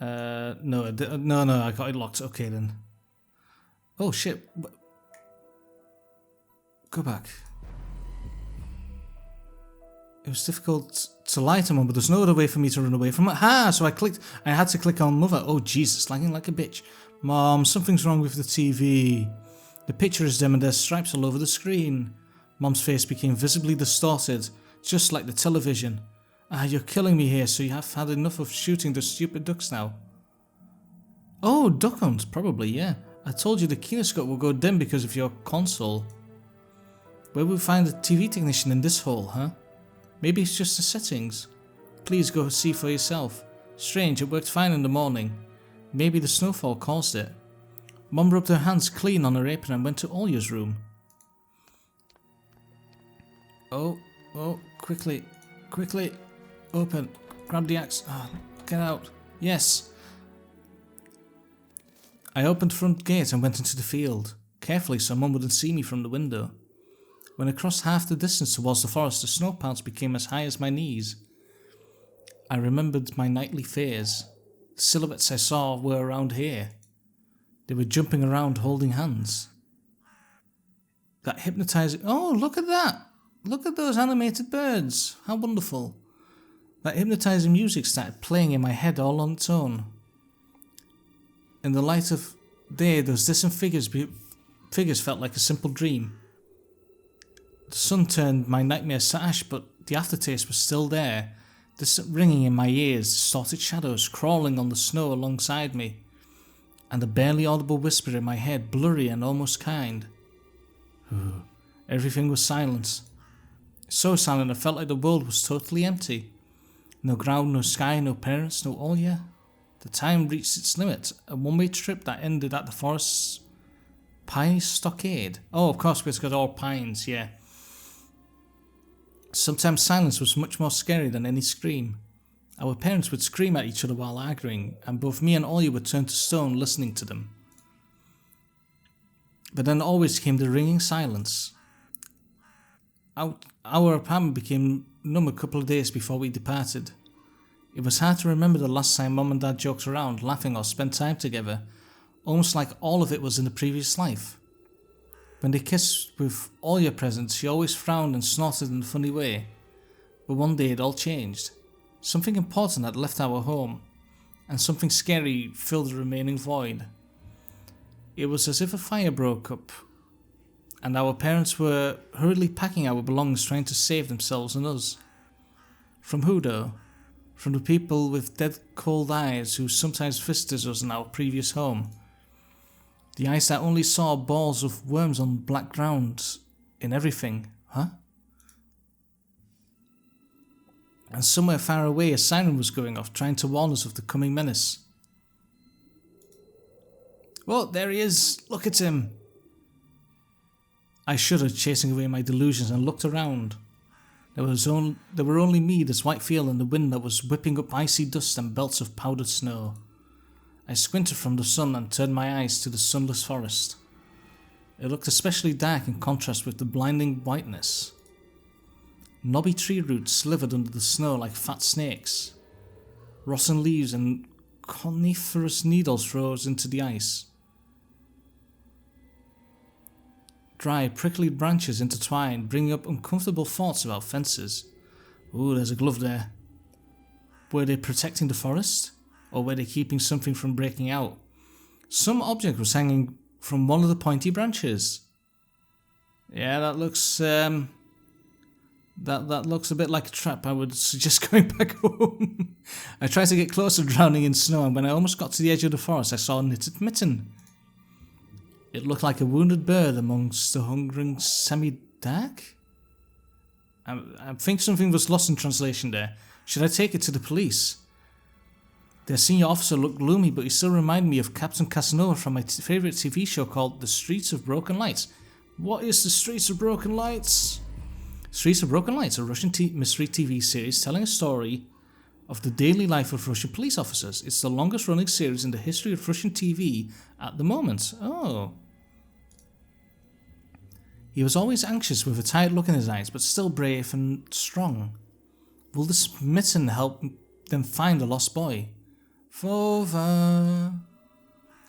No, I got it locked. Okay then. Oh shit. Go back. It was difficult to lie to Mum, but there's no other way for me to run away from it. So I had to click on Mother. Oh Jesus, lagging like a bitch. Mom, something's wrong with the TV. The picture is dim and there's stripes all over the screen. Mom's face became visibly distorted, just like the television. You're killing me here, so you have had enough of shooting the stupid ducks now. Oh, duck hunt, probably, yeah. I told you the kinescope will go dim because of your console. Where will we find the TV technician in this hole, huh? Maybe it's just the settings. Please go see for yourself. Strange, it worked fine in the morning. Maybe the snowfall caused it. Mum rubbed her hands clean on her apron and went to Olya's room. Oh, quickly. Open. Grab the axe. Get out. Yes. I opened the front gate and went into the field, carefully so Mum wouldn't see me from the window. When I crossed half the distance towards the forest, the snow pounds became as high as my knees. I remembered my nightly fears. The silhouettes I saw were around here. They were jumping around holding hands. That hypnotizing... Oh, look at that! Look at those animated birds. How wonderful. That hypnotizing music started playing in my head all on its own. In the light of day, those distant figures felt like a simple dream. The sun turned my nightmares to ash, but the aftertaste was still there. Distant ringing in my ears, distorted shadows crawling on the snow alongside me, and a barely audible whisper in my head, blurry and almost kind. Everything was silent. So silent I felt like the world was totally empty. No ground, no sky, no parents, no Olya. The time reached its limit, a one-way trip that ended at the forest's pine stockade. Oh, of course, because it's got all pines, yeah. Sometimes silence was much more scary than any scream. Our parents would scream at each other while arguing, and both me and Olya would turn to stone listening to them. But then always came the ringing silence. Our apartment became numb a couple of days before we departed. It was hard to remember the last time Mum and Dad joked around, laughing or spent time together. almost like all of it was in the previous life. When they kissed with all your presents, she always frowned and snorted in a funny way. But one day it all changed. Something important had left our home, and something scary filled the remaining void. It was as if a fire broke up, and our parents were hurriedly packing our belongings, trying to save themselves and us. From who though? From the people with dead cold eyes who sometimes visited us in our previous home. The eyes that only saw balls of worms on black ground in everything, huh? And somewhere far away a siren was going off, trying to warn us of the coming menace. Whoa, there he is! Look at him! I shuddered, chasing away my delusions, and looked around. There were only me, this white field, and the wind that was whipping up icy dust and belts of powdered snow. I squinted from the sun and turned my eyes to the sunless forest. It looked especially dark in contrast with the blinding whiteness. Knobby tree roots slithered under the snow like fat snakes. Rotten leaves and coniferous needles rose into the ice. Dry, prickly branches intertwined, bringing up uncomfortable thoughts about fences. Ooh, there's a glove there. Were they protecting the forest? Or were they keeping something from breaking out? Some object was hanging from one of the pointy branches. Yeah, that looks that looks a bit like a trap. I would suggest going back home. I tried to get closer, drowning in snow, and when I almost got to the edge of the forest, I saw a knitted mitten. It looked like a wounded bird amongst the hungering semi-dark. I think something was lost in translation there. Should I take it to the police? Their senior officer looked gloomy, but he still reminded me of Captain Casanova from my favourite TV show called The Streets of Broken Lights. What is The Streets of Broken Lights? Streets of Broken Lights, a Russian mystery TV series telling a story of the daily life of Russian police officers. It's the longest running series in the history of Russian TV at the moment. Oh. He was always anxious with a tired look in his eyes, but still brave and strong. Will this mitten help them find the lost boy? Fova.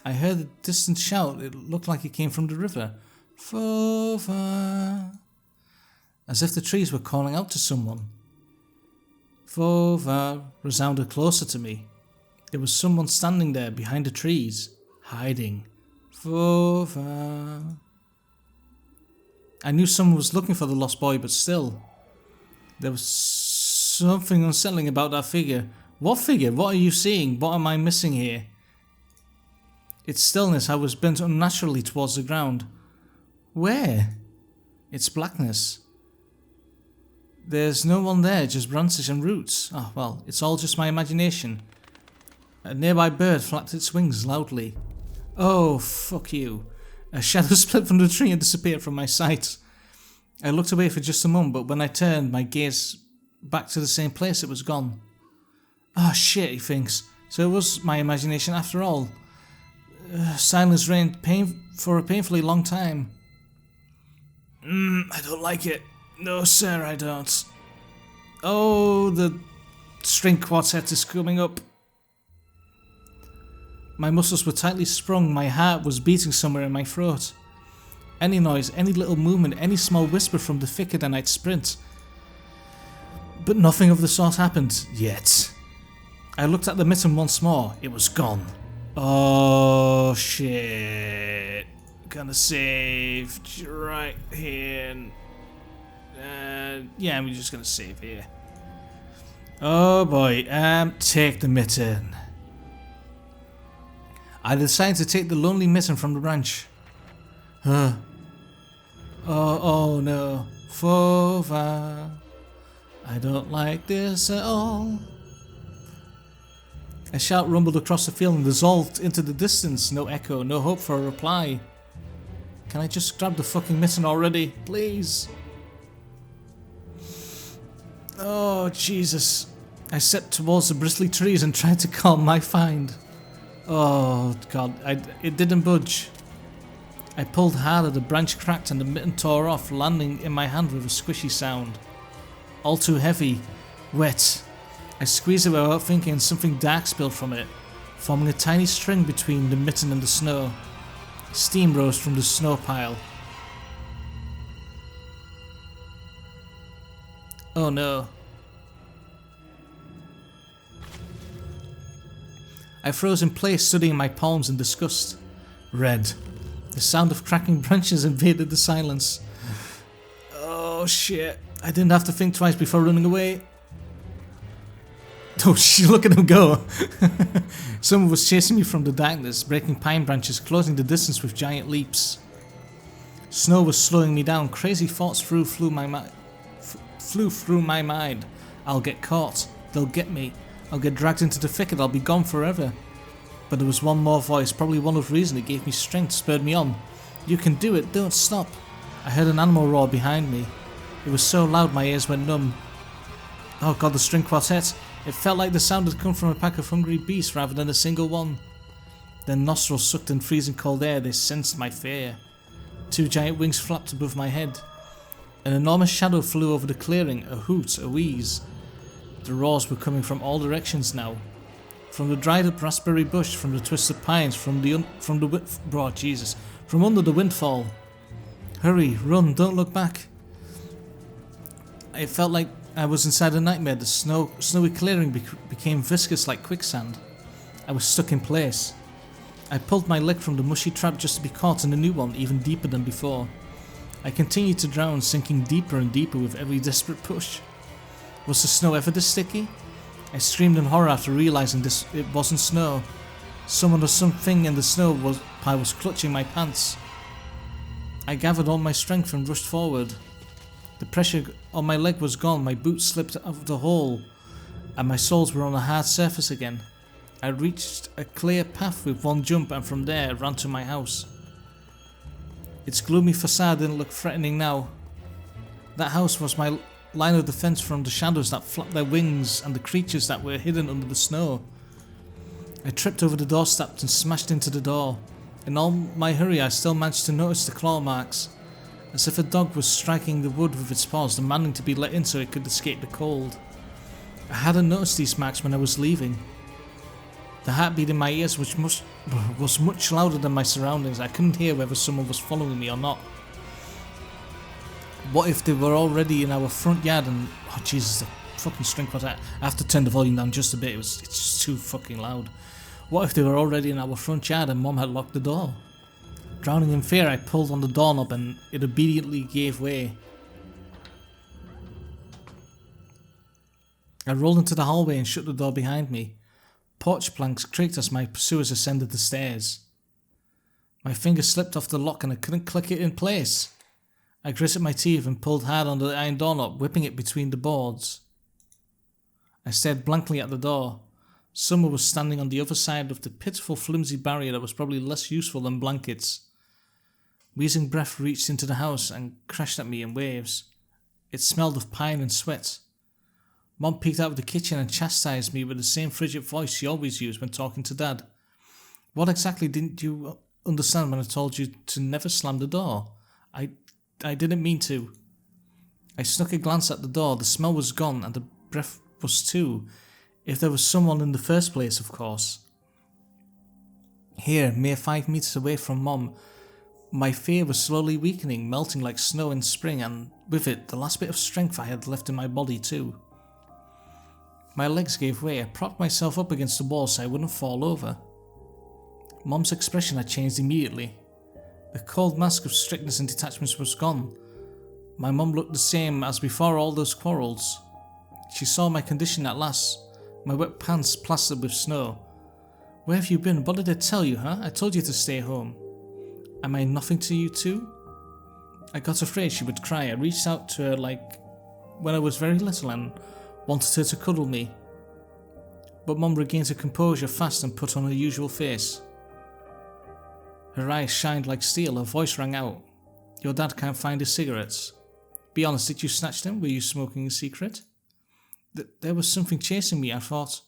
I heard a distant shout. It looked like it came from the river. Fova. As if the trees were calling out to someone. Fova resounded closer to me. There was someone standing there behind the trees, hiding. Fova. I knew someone was looking for the lost boy, but still. There was something unsettling about that figure. What figure? What are you seeing? What am I missing here? Its stillness, I was bent unnaturally towards the ground. Where? Its blackness. There's no one there, just branches and roots. Oh, well, it's all just my imagination. A nearby bird flapped its wings loudly. Oh, fuck you. A shadow split from the tree and disappeared from my sight. I looked away for just a moment, but when I turned my gaze back to the same place, it was gone. Oh shit, he thinks. So it was my imagination after all. Silence reigned for a painfully long time. I don't like it. No, sir, I don't. Oh, the string quartet is coming up. My muscles were tightly sprung, my heart was beating somewhere in my throat. Any noise, any little movement, any small whisper from the thicket and I'd sprint. But nothing of the sort happened, yet. I looked at the mitten once more. It was gone. Oh, shit. Gonna save right here. Yeah, I'm just gonna save here. Oh boy, take the mitten. I decided to take the lonely mitten from the branch. Oh no. Fova. I don't like this at all. A shout rumbled across the field and dissolved into the distance. No echo, no hope for a reply. Can I just grab the fucking mitten already, please? Oh, Jesus. I stepped towards the bristly trees and tried to calm my find. Oh, God, it didn't budge. I pulled harder, the branch cracked and the mitten tore off, landing in my hand with a squishy sound. All too heavy, wet. I squeezed it without thinking and something dark spilled from it. forming a tiny string between the mitten and the snow. Steam rose from the snow pile. Oh no. I froze in place, studying my palms in disgust. Red. The sound of cracking branches invaded the silence. Oh shit. I didn't have to think twice before running away. Oh shit, look at him go. Someone was chasing me from the darkness, breaking pine branches, closing the distance with giant leaps. Snow was slowing me down. Crazy thoughts flew through my mind. I'll get caught. They'll get me. I'll get dragged into the thicket. I'll be gone forever. But there was one more voice, probably one of reason. It gave me strength, spurred me on. You can do it. Don't stop. I heard an animal roar behind me. It was so loud my ears went numb. Oh god, the string quartet. It felt like the sound had come from a pack of hungry beasts rather than a single one. Their nostrils sucked in freezing cold air. They sensed my fear. 2 giant wings flapped above my head. An enormous shadow flew over the clearing, a hoot, a wheeze. The roars were coming from all directions now. From the dried up raspberry bush, from the twisted pines, from under the windfall. Hurry, run, don't look back. It felt like I was inside a nightmare. The snowy clearing became viscous like quicksand. I was stuck in place. I pulled my leg from the mushy trap just to be caught in a new one, even deeper than before. I continued to drown, sinking deeper and deeper with every desperate push. Was the snow ever this sticky? I screamed in horror after realizing it wasn't snow. Someone or something in the snow pile was clutching my pants. I gathered all my strength and rushed forward. The pressure on my leg was gone, my boots slipped out of the hole, and my soles were on a hard surface again. I reached a clear path with one jump, and from there ran to my house. Its gloomy facade didn't look threatening now. That house was my line of defense from the shadows that flapped their wings and the creatures that were hidden under the snow. I tripped over the doorstep and smashed into the door. In all my hurry, I still managed to notice the claw marks, as if a dog was striking the wood with its paws, demanding to be let in so it could escape the cold. I hadn't noticed these marks when I was leaving. The heartbeat in my ears was much louder than my surroundings. I couldn't hear whether someone was following me or not. What if they were already in our front yard and... Oh Jesus, the fucking string quartet. I have to turn the volume down just a bit, it's just too fucking loud. What if they were already in our front yard and Mom had locked the door? Drowning in fear, I pulled on the doorknob and it obediently gave way. I rolled into the hallway and shut the door behind me. Porch planks creaked as my pursuers ascended the stairs. My finger slipped off the lock and I couldn't click it in place. I gritted my teeth and pulled hard on the iron doorknob, whipping it between the boards. I stared blankly at the door. Someone was standing on the other side of the pitiful flimsy barrier that was probably less useful than blankets. Wheezing breath reached into the house and crashed at me in waves. It smelled of pine and sweat. Mom peeked out of the kitchen and chastised me with the same frigid voice she always used when talking to Dad. What exactly didn't you understand when I told you to never slam the door? I didn't mean to. I snuck a glance at the door. The smell was gone and the breath was too. If there was someone in the first place, of course. Here, mere 5 meters away from Mom, my fear was slowly weakening, melting like snow in spring, and with it, the last bit of strength I had left in my body too. My legs gave way. I propped myself up against the wall so I wouldn't fall over. Mom's expression had changed immediately. The cold mask of strictness and detachment was gone. My mum looked the same as before all those quarrels. She saw my condition at last, my wet pants plastered with snow. Where have you been? What did I tell you, huh? I told you to stay home. Am I nothing to you too? I got afraid she would cry. I reached out to her like when I was very little and wanted her to cuddle me. But Mum regained her composure fast and put on her usual face. Her eyes shined like steel, her voice rang out. Your dad can't find his cigarettes. Be honest, did you snatch them? Were you smoking in secret? There was something chasing me, I thought.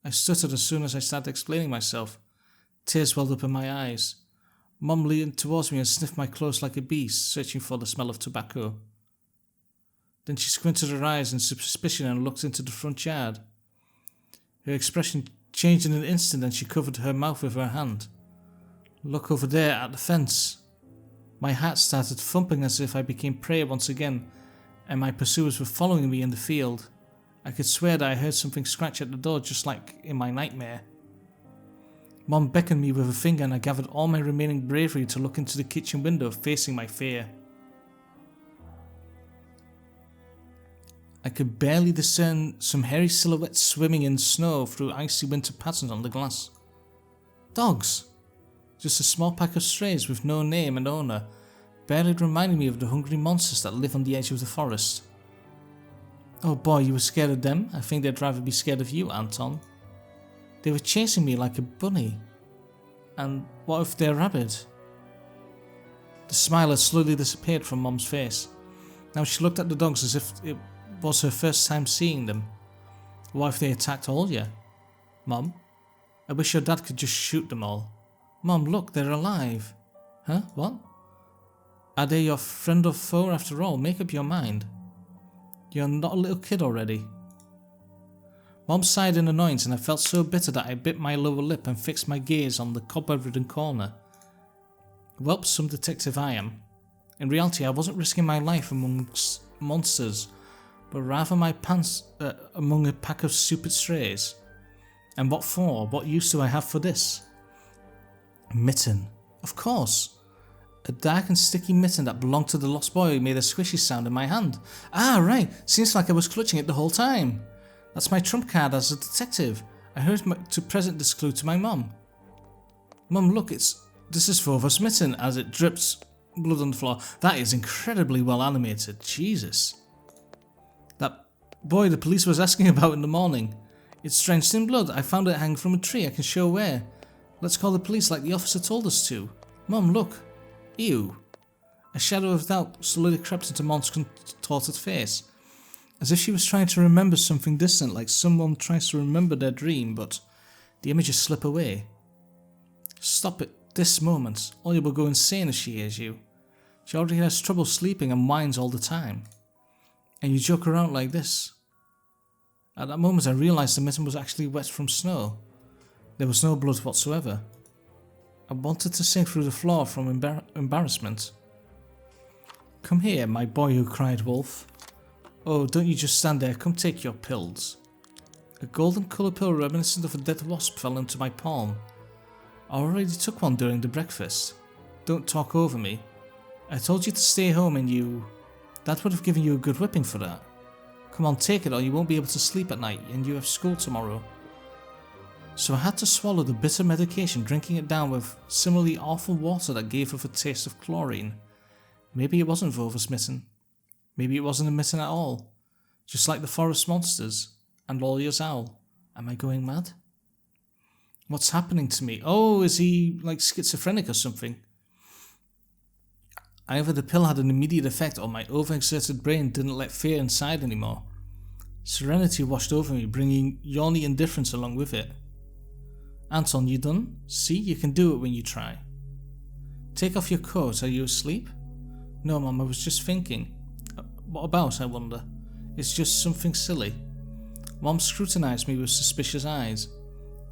I stuttered as soon as I started explaining myself. Tears welled up in my eyes. Mum leaned towards me and sniffed my clothes like a beast, searching for the smell of tobacco. Then she squinted her eyes in suspicion and looked into the front yard. Her expression changed in an instant and she covered her mouth with her hand. Look over there at the fence. My heart started thumping as if I became prey once again, and my pursuers were following me in the field. I could swear that I heard something scratch at the door just like in my nightmare. Mom beckoned me with a finger and I gathered all my remaining bravery to look into the kitchen window facing my fear. I could barely discern some hairy silhouettes swimming in snow through icy winter patterns on the glass. Dogs! Just a small pack of strays with no name and owner, barely reminding me of the hungry monsters that live on the edge of the forest. Oh boy, you were scared of them? I think they'd rather be scared of you, Anton. They were chasing me like a bunny. And what if they're rabid? The smile had slowly disappeared from Mom's face. Now she looked at the dogs as if it was her first time seeing them. What if they attacked all you? Mom? I wish your dad could just shoot them all. Mom, look, they're alive. Huh? What? Are they your friend or foe after all? Make up your mind. You're not a little kid already. Mom sighed in annoyance and I felt so bitter that I bit my lower lip and fixed my gaze on the cobweb-ridden corner. Welp, some detective I am. In reality, I wasn't risking my life amongst monsters, but rather my pants among a pack of stupid strays. And what for? What use do I have for this? A mitten. Of course. A dark and sticky mitten that belonged to the lost boy made a squishy sound in my hand. Ah, right. Seems like I was clutching it the whole time. That's my trump card as a detective. I heard to present this clue to my mum. Mum, look, this is Vova's mitten as it drips blood on the floor. That is incredibly well animated. Jesus. That boy the police was asking about in the morning. It's drenched in blood. I found it hanging from a tree. I can show where. Let's call the police like the officer told us to. Mum, look. Ew. A shadow of doubt slowly crept into Mom's contorted face, as if she was trying to remember something distant, like someone tries to remember their dream, but the images slip away. Stop it this moment, or you will go insane as she hears you. She already has trouble sleeping and whines all the time. And you joke around like this. At that moment I realised the mitten was actually wet from snow. There was no blood whatsoever. I wanted to sink through the floor from embarrassment. Come here, my boy, who cried Wolf. Oh, don't you just stand there, come take your pills. A golden colour pill reminiscent of a dead wasp fell into my palm. I already took one during the breakfast. Don't talk over me. I told you to stay home and you... That would have given you a good whipping for that. Come on, take it or you won't be able to sleep at night and you have school tomorrow. So I had to swallow the bitter medication, drinking it down with similarly awful water that gave off a taste of chlorine. Maybe it wasn't Vova's mitten. Maybe it wasn't a mitten at all. Just like the forest monsters and Lawyer's owl. Am I going mad? What's happening to me? Oh, is he like schizophrenic or something? Either the pill had an immediate effect or my overexerted brain didn't let fear inside anymore. Serenity washed over me, bringing yawny indifference along with it. Anton, you done? See, you can do it when you try. Take off your coat, are you asleep? No, Mum, I was just thinking. What about, I wonder? It's just something silly. Mom scrutinised me with suspicious eyes,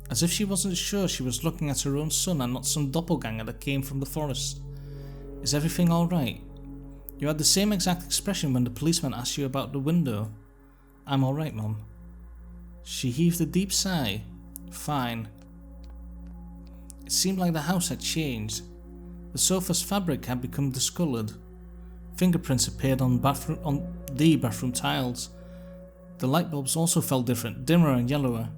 as if she wasn't sure she was looking at her own son and not some doppelganger that came from the forest. Is everything alright? You had the same exact expression when the policeman asked you about the window. I'm alright, Mum. She heaved a deep sigh. Fine. It seemed like the house had changed. The sofa's fabric had become discoloured. Fingerprints appeared on the bathroom tiles. The light bulbs also felt different, dimmer and yellower.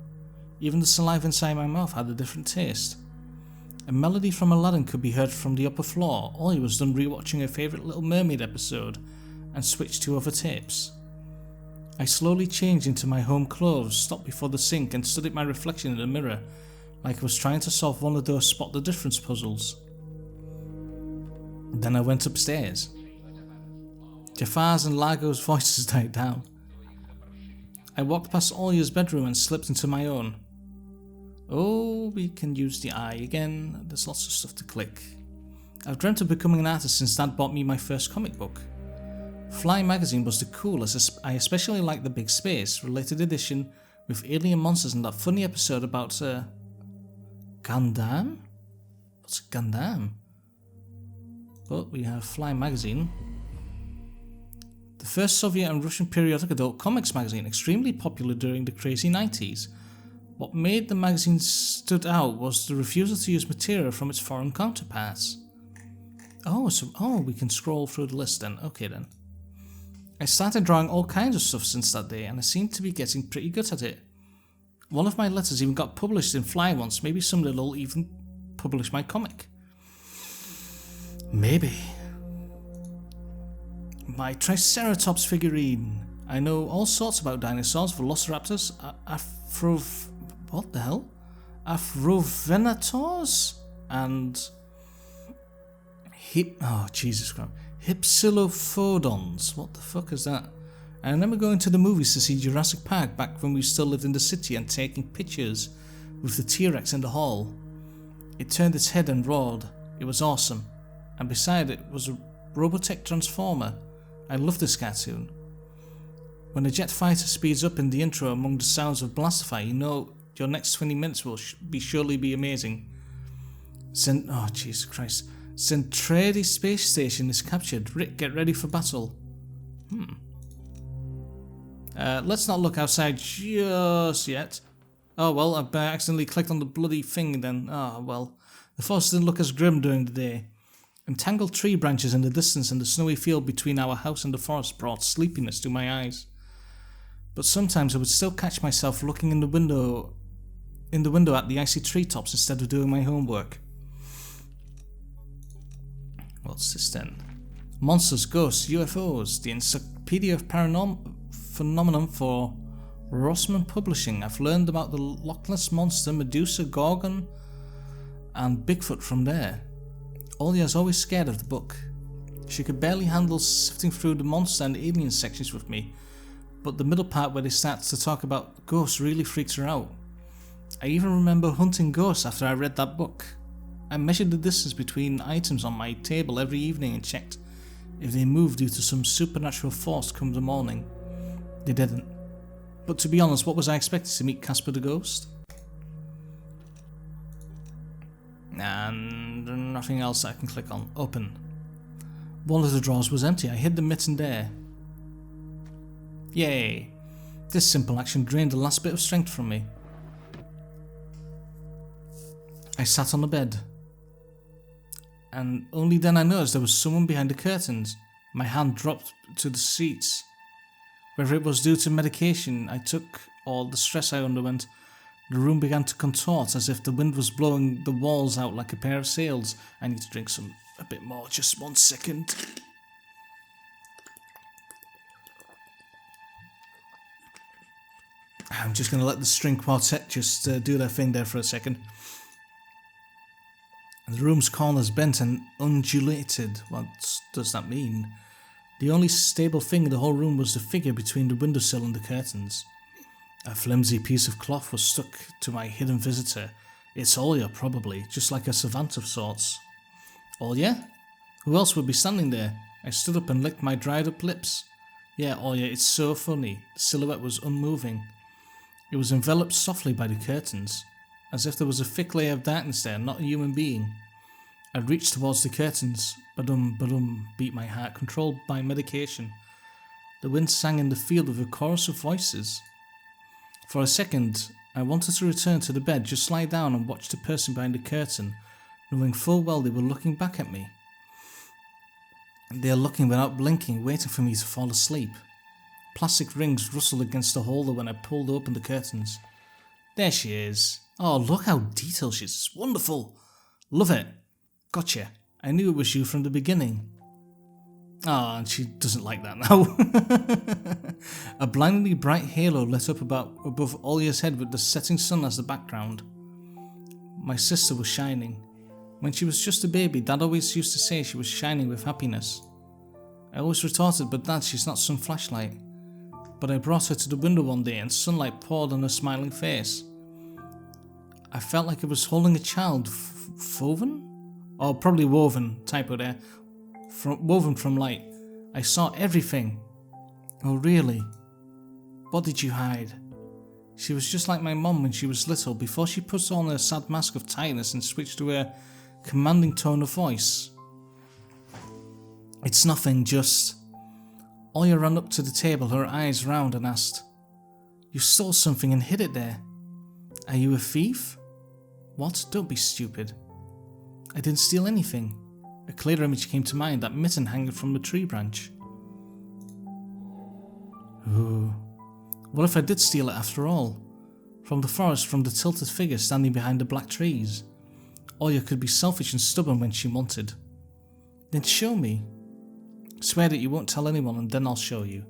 Even the saliva inside my mouth had a different taste. A melody from Aladdin could be heard from the upper floor. Ollie was done rewatching her favourite Little Mermaid episode and switched to other tapes. I slowly changed into my home clothes, stopped before the sink and studied my reflection in the mirror, like I was trying to solve one of those spot the difference puzzles. Then I went upstairs. Jafar's and Largo's voices died down. I walked past Olya's bedroom and slipped into my own. Oh, we can use the eye again. There's lots of stuff to click. I've dreamt of becoming an artist since Dad bought me my first comic book. Fly magazine was the coolest. I especially liked the big space related edition with alien monsters and that funny episode about Gundam? What's Gundam? But we have Fly magazine. The first Soviet and Russian periodic adult comics magazine, extremely popular during the crazy 90s. What made the magazine stood out was the refusal to use material from its foreign counterparts. Oh, we can scroll through the list then. Okay then. I started drawing all kinds of stuff since that day, and I seem to be getting pretty good at it. One of my letters even got published in Fly once. Maybe someday they'll even publish my comic. Maybe. My Triceratops figurine. I know all sorts about dinosaurs, velociraptors, Afrovenators, and Hypsilophodons. What the fuck is that? I remember going to the movies to see Jurassic Park back when we still lived in the city and taking pictures with the T-Rex in the hall. It turned its head and roared. It was awesome. And beside it was a Robotech Transformer. I love this cartoon. When a jet fighter speeds up in the intro among the sounds of Blastify, you know your next 20 minutes will surely be amazing. Jesus Christ. Centradi space station is captured. Rick, get ready for battle. Let's not look outside just yet. Oh well, I accidentally clicked on the bloody thing then. Oh well. The forest didn't look as grim during the day. Entangled tree branches in the distance and the snowy field between our house and the forest brought sleepiness to my eyes. But sometimes I would still catch myself looking in the window at the icy treetops instead of doing my homework. What's this then? Monsters, ghosts, UFOs, the Encyclopedia of Phenomenon for Rossmann Publishing. I've learned about the Loch Ness Monster, Medusa, Gorgon, and Bigfoot from there. Olya's always scared of the book. She could barely handle sifting through the monster and alien sections with me, but the middle part where they start to talk about ghosts really freaked her out. I even remember hunting ghosts after I read that book. I measured the distance between items on my table every evening and checked if they moved due to some supernatural force come the morning. They didn't. But to be honest, what was I expecting, to meet Casper the Ghost? And nothing else I can click on. Open. One of the drawers was empty. I hid the mitten there. Yay. This simple action drained the last bit of strength from me. I sat on the bed. And only then I noticed there was someone behind the curtains. My hand dropped to the seats. Whether it was due to medication I took or the stress I underwent, the room began to contort as if the wind was blowing the walls out like a pair of sails. I need to drink a bit more, just 1 second. I'm just going to let the string quartet just do their thing there for a second. The room's corners bent and undulated. What does that mean? The only stable thing in the whole room was the figure between the windowsill and the curtains. A flimsy piece of cloth was stuck to my hidden visitor. It's Olya, probably, just like a savant of sorts. Olya? Who else would be standing there? I stood up and licked my dried up lips. Yeah, Olya, it's so funny. The silhouette was unmoving. It was enveloped softly by the curtains, as if there was a thick layer of darkness there, not a human being. I reached towards the curtains. Badum, beat my heart, controlled by medication. The wind sang in the field with a chorus of voices. For a second, I wanted to return to the bed, just lie down and watch the person behind the curtain, knowing full well they were looking back at me. They are looking without blinking, waiting for me to fall asleep. Plastic rings rustled against the holder when I pulled open the curtains. There she is. Oh, look how detailed she is. It's wonderful. Love it. Gotcha. I knew it was you from the beginning. Ah, and she doesn't like that now. A blindingly bright halo lit up above Olya's head with the setting sun as the background. My sister was shining. When she was just a baby, Dad always used to say she was shining with happiness. I always retorted, but Dad, she's not some flashlight. But I brought her to the window one day and sunlight poured on her smiling face. I felt like I was holding a child. Woven? Or probably woven, typo there. Woven from light. I saw everything. Oh really? What did you hide? She was just like my mom when she was little, before she put on her sad mask of tiredness and switched to her commanding tone of voice. It's nothing, just... Oya ran up to the table, her eyes round, and asked, You stole something and hid it there. Are you a thief? What? Don't be stupid. I didn't steal anything. A clear image came to mind, that mitten hanging from the tree branch. Ooh. What if I did steal it after all? From the forest, from the tilted figure standing behind the black trees. Oya could be selfish and stubborn when she wanted. Then show me. Swear that you won't tell anyone and then I'll show you.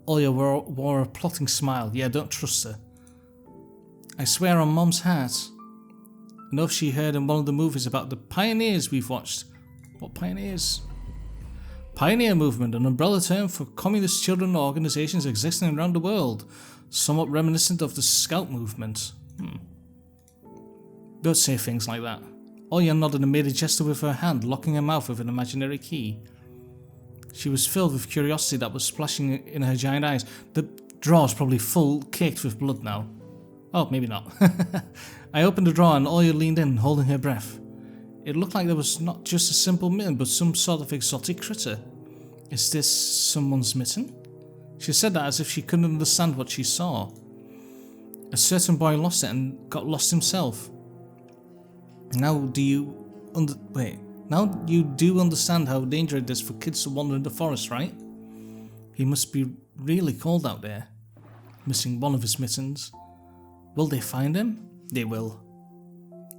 Oya wore a plotting smile. Yeah, don't trust her. I swear on Mom's heart. I know she heard in one of the movies about the pioneers we've watched. What pioneers? Pioneer movement, an umbrella term for communist children organisations existing around the world, somewhat reminiscent of the Scout movement. Don't say things like that. Oya nodded and made a gesture with her hand, locking her mouth with an imaginary key. She was filled with curiosity that was splashing in her giant eyes. The drawer's probably full, caked with blood now. Oh, maybe not. I opened the drawer and Oya leaned in, holding her breath. It looked like there was not just a simple mitten, but some sort of exotic critter. Is this someone's mitten? She said that as if she couldn't understand what she saw. A certain boy lost it and got lost himself. Now you do understand how dangerous it is for kids to wander in the forest, right? He must be really cold out there, missing one of his mittens. Will they find him? They will.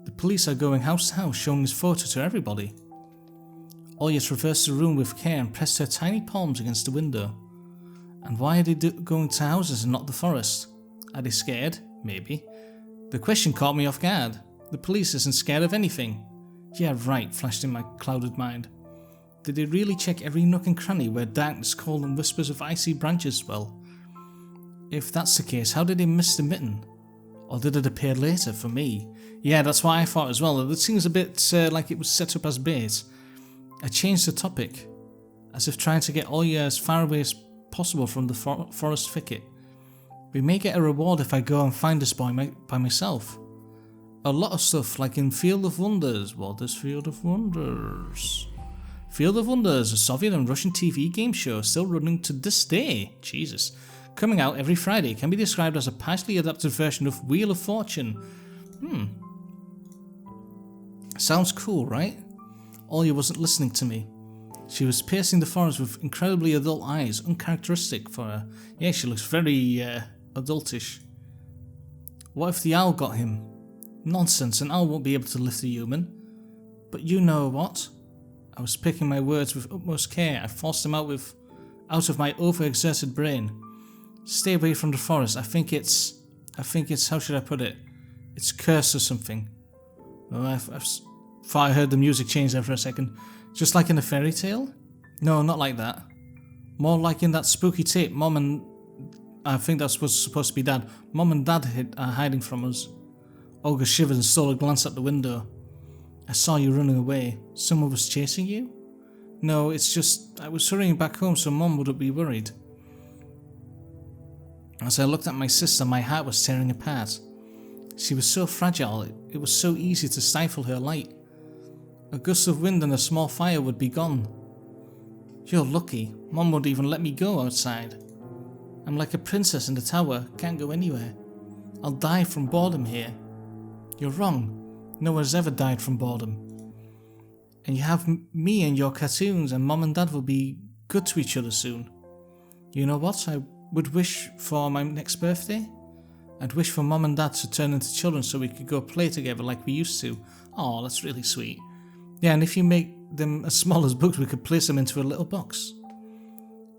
The police are going house to house showing his photo to everybody. Oya traversed the room with care and pressed her tiny palms against the window. And why are they going to houses and not the forest? Are they scared? Maybe. The question caught me off guard. The police isn't scared of anything. Yeah, right, flashed in my clouded mind. Did they really check every nook and cranny where darkness, cold and whispers of icy branches swell? If that's the case, how did they miss the mitten? Or did it appear later for me? Yeah, that's what I thought as well. It seems a bit like it was set up as bait. I changed the topic, as if trying to get Oya as far away as possible from the forest thicket. We may get a reward if I go and find this boy by myself. A lot of stuff, like in Field of Wonders. What is Field of Wonders? Field of Wonders, a Soviet and Russian TV game show still running to this day. Jesus. Coming out every Friday, can be described as a partially adapted version of Wheel of Fortune. Sounds cool, right? Oya wasn't listening to me. She was piercing the forest with incredibly adult eyes, uncharacteristic for her. Yeah, she looks very adultish. What if the owl got him? Nonsense, an owl won't be able to lift a human. But you know what? I was picking my words with utmost care. I forced them out of my overexerted brain. Stay away from the forest. I think it's, how should I put it? It's cursed or something. Oh, I thought I heard the music change there for a second. Just like in a fairy tale? No, not like that. More like in that spooky tape I think that was supposed to be Dad. Mom and Dad are hiding from us. Olga shivered and stole a glance at the window. I saw you running away. Someone was chasing you? No, it's just I was hurrying back home so Mom wouldn't be worried. As I looked at my sister, my heart was tearing apart. She was so fragile, it was so easy to stifle her light. A gust of wind and a small fire would be gone. You're lucky. Mom won't even let me go outside. I'm like a princess in the tower, can't go anywhere. I'll die from boredom here. You're wrong. No one's ever died from boredom. And you have me and your cartoons, and Mom and Dad will be good to each other soon. You know what I would wish for my next birthday? I'd wish for Mom and Dad to turn into children so we could go play together like we used to. Oh, that's really sweet. Yeah, and if you make them as small as books, we could place them into a little box.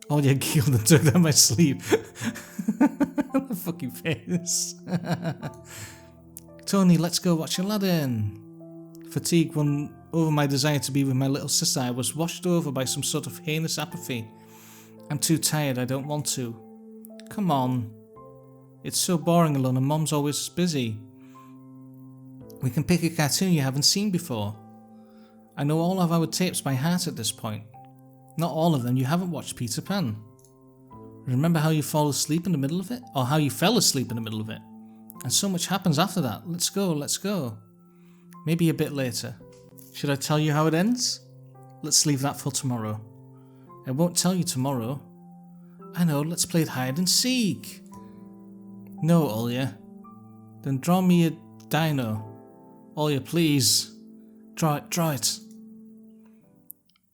Oh yeah, giggled and took down my sleeve. The fucking face. Tony, let's go watch Aladdin. Fatigue won over my desire to be with my little sister. I was washed over by some sort of heinous apathy. I'm too tired, I don't want to. Come on. It's so boring alone and Mom's always busy. We can pick a cartoon you haven't seen before. I know all of our tapes by heart at this point. Not all of them, you haven't watched Peter Pan. Remember how you fall asleep in the middle of it? Or how you fell asleep in the middle of it? And so much happens after that. Let's go, let's go. Maybe a bit later. Should I tell you how it ends? Let's leave that for tomorrow. I won't tell you tomorrow. I know, let's play hide and seek. No, Olya. Then draw me a dino. Olya, please. Draw it.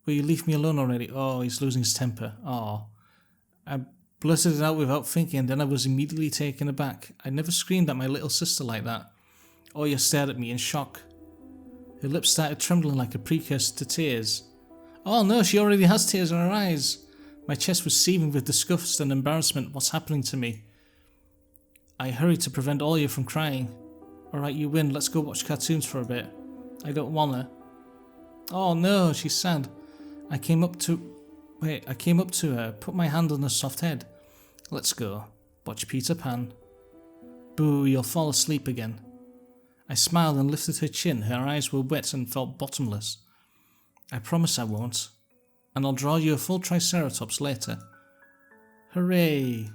Will you leave me alone already? Oh, he's losing his temper. Oh. I blurted it out without thinking, and then I was immediately taken aback. I never screamed at my little sister like that. Olya stared at me in shock. Her lips started trembling like a precursor to tears. Oh no, she already has tears in her eyes. My chest was seething with disgust and embarrassment. What's happening to me? I hurried to prevent Olya from crying. Alright, you win. Let's go watch cartoons for a bit. I don't wanna. Oh no, she's sad. I came up to her, put my hand on her soft head. Let's go. Watch Peter Pan. Boo, you'll fall asleep again. I smiled and lifted her chin. Her eyes were wet and felt bottomless. I promise I won't. And I'll draw you a full Triceratops later. Hooray!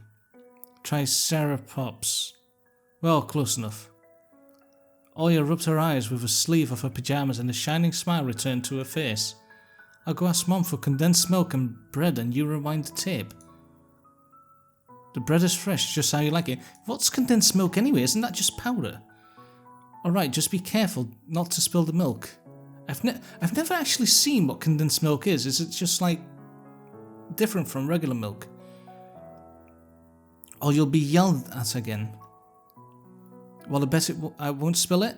Triceratops. Well, close enough. Olya rubbed her eyes with a sleeve of her pyjamas and a shining smile returned to her face. I'll go ask Mom for condensed milk and bread and you rewind the tape. The bread is fresh, just how you like it. What's condensed milk anyway? Isn't that just powder? Alright, just be careful not to spill the milk. I've never actually seen what condensed milk is. Is it just like different from regular milk? Or you'll be yelled at again. Well, I bet I won't spill it.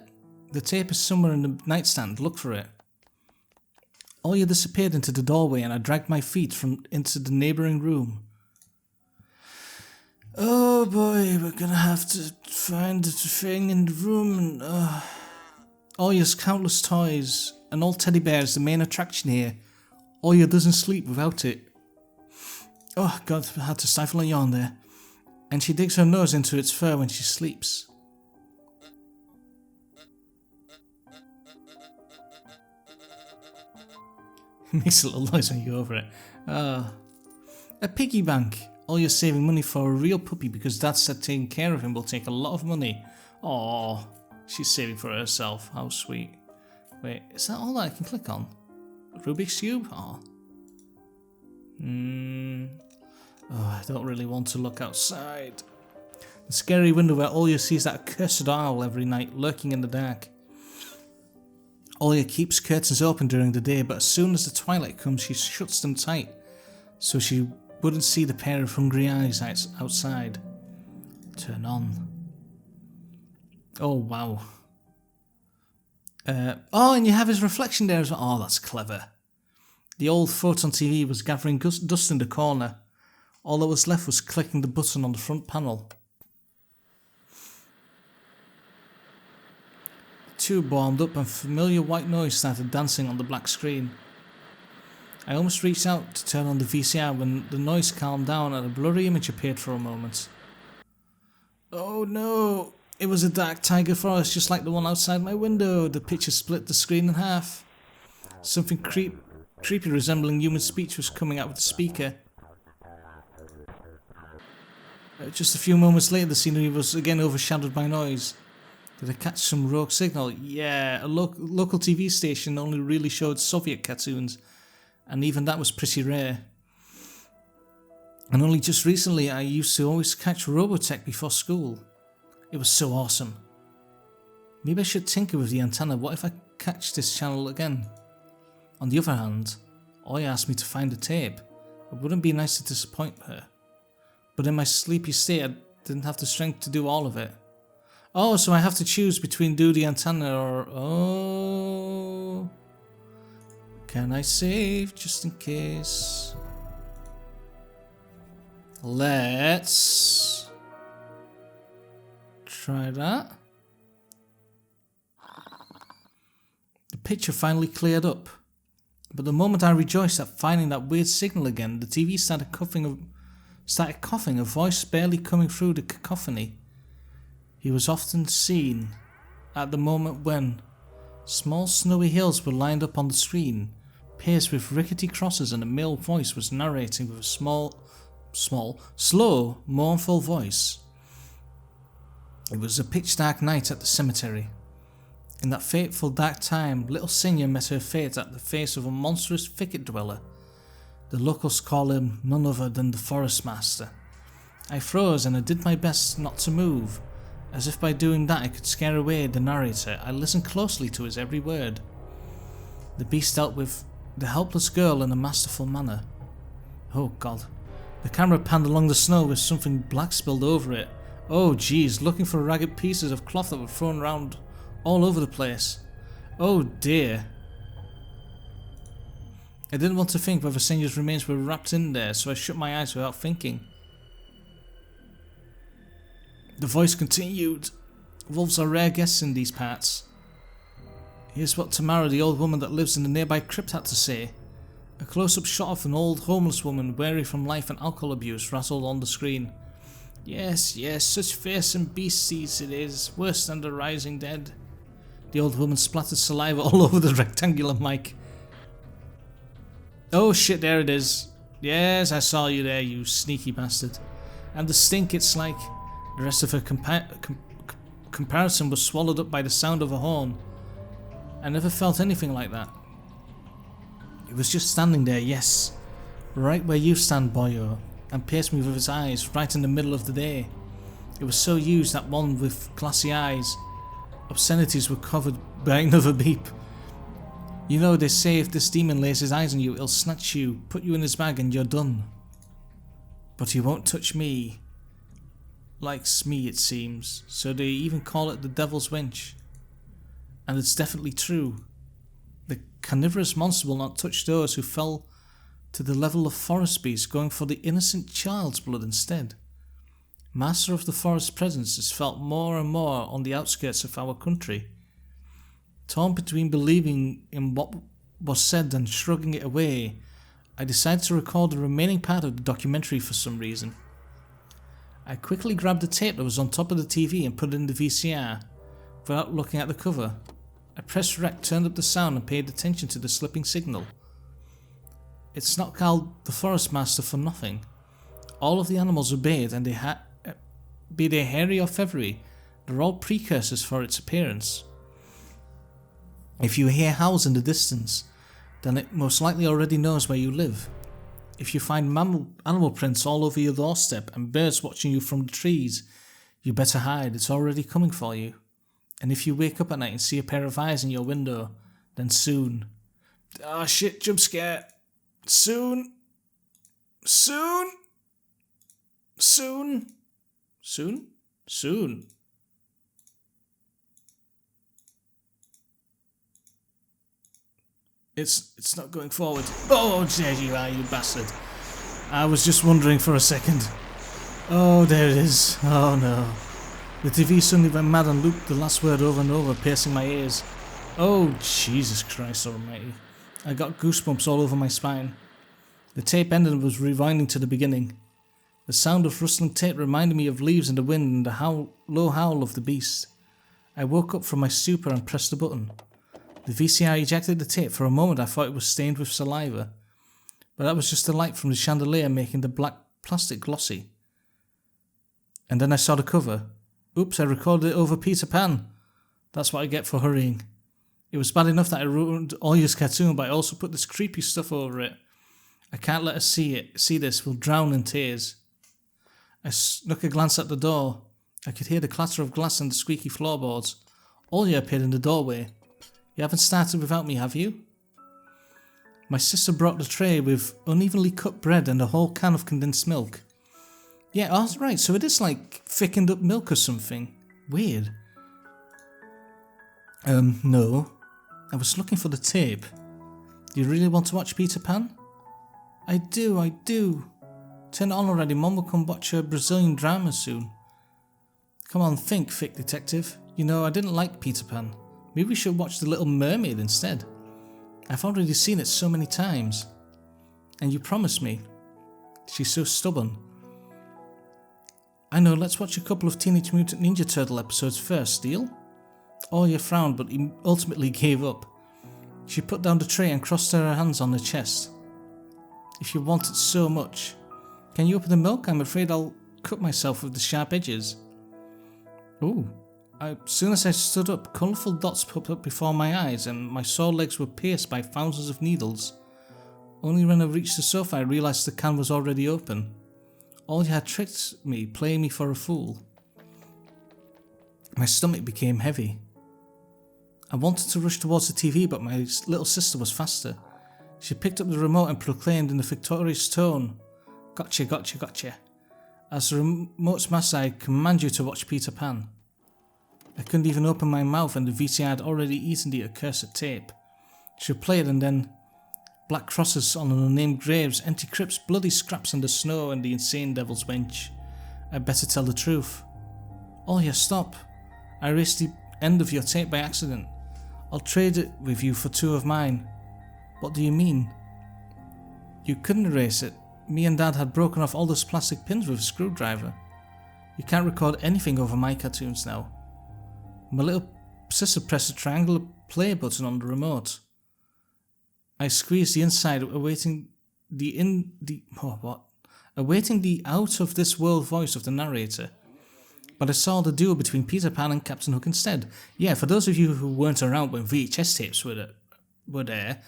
The tape is somewhere in the nightstand. Look for it. Olya disappeared into the doorway and I dragged my feet into the neighbouring room. Oh boy, we're gonna have to find the thing in the room and Olya's countless toys. An old teddy bear is the main attraction here. Olya doesn't sleep without it. Oh god, I had to stifle a yawn there. And she digs her nose into its fur when she sleeps. Makes a little noise when you go over it. A piggy bank. Olya's saving money for a real puppy because Dad said taking care of him will take a lot of money. Aww, she's saving for herself. How sweet. Wait, is that all that I can click on? Rubik's Cube? Aww. Oh, I don't really want to look outside. The scary window where Olya sees that accursed owl every night lurking in the dark. Olya keeps curtains open during the day, but as soon as the twilight comes, she shuts them tight, so she wouldn't see the pair of hungry eyes outside. Turn on. Oh, wow. Oh, and you have his reflection there as well. Oh, that's clever. The old photon TV was gathering dust in the corner. All that was left was clicking the button on the front panel. The tube warmed up and familiar white noise started dancing on the black screen. I almost reached out to turn on the VCR when the noise calmed down and a blurry image appeared for a moment. Oh no! It was a dark tiger forest just like the one outside my window. The picture split the screen in half. Something creepy resembling human speech was coming out of the speaker. Just a few moments later, the scenery was again overshadowed by noise. Did I catch some rogue signal? Yeah, a local TV station only really showed Soviet cartoons, and even that was pretty rare. And only just recently I used to always catch Robotech before school. It was so awesome. Maybe I should tinker with the antenna. What if I catch this channel again? On the other hand, Olya asked me to find the tape. It wouldn't be nice to disappoint her. But in my sleepy state, I didn't have the strength to do all of it. Oh, so I have to choose between do the antenna or... Oh... Can I save just in case? Let's... try that. The picture finally cleared up. But the moment I rejoiced at finding that weird signal again, the TV started coughing, a voice barely coming through the cacophony. He was often seen at the moment when small snowy hills were lined up on the screen, pierced with rickety crosses, and a male voice was narrating with a slow, mournful voice. It was a pitch-dark night at the cemetery. In that fateful dark time, little Senya met her fate at the face of a monstrous thicket dweller. The locals call him none other than the Forest Master. I froze and I did my best not to move. As if by doing that I could scare away the narrator, I listened closely to his every word. The beast dealt with the helpless girl in a masterful manner. Oh God. The camera panned along the snow with something black spilled over it. Oh geez, looking for ragged pieces of cloth that were thrown around all over the place. Oh dear. I didn't want to think whether Senya's remains were wrapped in there, so I shut my eyes without thinking. The voice continued. Wolves are rare guests in these parts. Here's what Tamara, the old woman that lives in the nearby crypt, had to say. A close-up shot of an old homeless woman, weary from life and alcohol abuse, rattled on the screen. Yes, such fearsome beasties it is, worse than the rising dead. The old woman splattered saliva all over the rectangular mic. Oh shit, there it is. Yes, I saw you there, you sneaky bastard. And the stink, it's like... The rest of her comparison was swallowed up by the sound of a horn. I never felt anything like that. It was just standing there, yes. Right where you stand, boyo. And pierced me with his eyes, right in the middle of the day. It was so huge that one with glassy eyes. Obscenities were covered by another beep. You know, they say if this demon lays his eyes on you, he'll snatch you, put you in his bag and you're done. But he won't touch me. Likes me, it seems, so they even call it the Devil's Wench. And it's definitely true. The carnivorous monster will not touch those who fell to the level of forest beasts, going for the innocent child's blood instead. Master of the forest presence is felt more and more on the outskirts of our country. Torn between believing in what was said and shrugging it away, I decided to record the remaining part of the documentary for some reason. I quickly grabbed the tape that was on top of the TV and put it in the VCR, without looking at the cover. I pressed rec, turned up the sound and paid attention to the slipping signal. It's not called the Forest Master for nothing. All of the animals obeyed, and be they hairy or feathery, they're all precursors for its appearance. If you hear howls in the distance, then it most likely already knows where you live. If you find animal prints all over your doorstep and birds watching you from the trees, you better hide, it's already coming for you. And if you wake up at night and see a pair of eyes in your window, then soon... Oh shit, jump scare! Soon! It's not going forward. Oh, there you are, you bastard. I was just wondering for a second. Oh, there it is. Oh no. The TV suddenly went mad and looped the last word over and over, piercing my ears. Oh, Jesus Christ almighty. I got goosebumps all over my spine. The tape ended and was rewinding to the beginning. The sound of rustling tape reminded me of leaves in the wind and the low howl of the beast. I woke up from my stupor and pressed the button. The VCR ejected the tape. For a moment I thought it was stained with saliva, but that was just the light from the chandelier making the black plastic glossy. And then I saw the cover. Oops, I recorded it over Peter Pan. That's what I get for hurrying. It was bad enough that I ruined Oya's cartoon, but I also put this creepy stuff over it. I can't let her see this, we'll drown in tears. I snuck a glance at the door. I could hear the clatter of glass and the squeaky floorboards. Oya appeared in the doorway. You haven't started without me, have you? My sister brought the tray with unevenly cut bread and a whole can of condensed milk. Yeah, oh, right, so it is like thickened up milk or something. Weird. No. I was looking for the tape. Do you really want to watch Peter Pan? I do. Turn it on already, Mum will come watch her Brazilian drama soon. Come on, think, thick detective. You know, I didn't like Peter Pan. Maybe we should watch The Little Mermaid instead. I've already seen it so many times. And you promised me. She's so stubborn. I know, let's watch a couple of Teenage Mutant Ninja Turtle episodes first, deal? Oya frowned, but he ultimately gave up. She put down the tray and crossed her hands on her chest. If you want it so much, Can you open the milk? I'm afraid I'll cut myself with the sharp edges. Ooh. As soon as I stood up, colourful dots popped up before my eyes and my sore legs were pierced by thousands of needles. Only when I reached the sofa I realised the can was already open. All you had tricked me, playing me for a fool. My stomach became heavy. I wanted to rush towards the TV, but my little sister was faster. She picked up the remote and proclaimed in a victorious tone, "Gotcha, gotcha, gotcha. As the remote's master, I command you to watch Peter Pan." I couldn't even open my mouth and the VCR had already eaten the accursed tape. She played and then black crosses on unnamed graves, empty crypts, bloody scraps in the snow and the insane devil's wench. I'd better tell the truth. "Oh yeah, stop. I erased the end of your tape by accident. I'll trade it with you for 2 of mine." "What do you mean?" "You couldn't erase it. Me and Dad had broken off all those plastic pins with a screwdriver. You can't record anything over my cartoons now." My little sister pressed a triangular play button on the remote. I squeezed the inside, awaiting the out of this world voice of the narrator. But I saw the duel between Peter Pan and Captain Hook instead. Yeah, for those of you who weren't around when VHS tapes were there,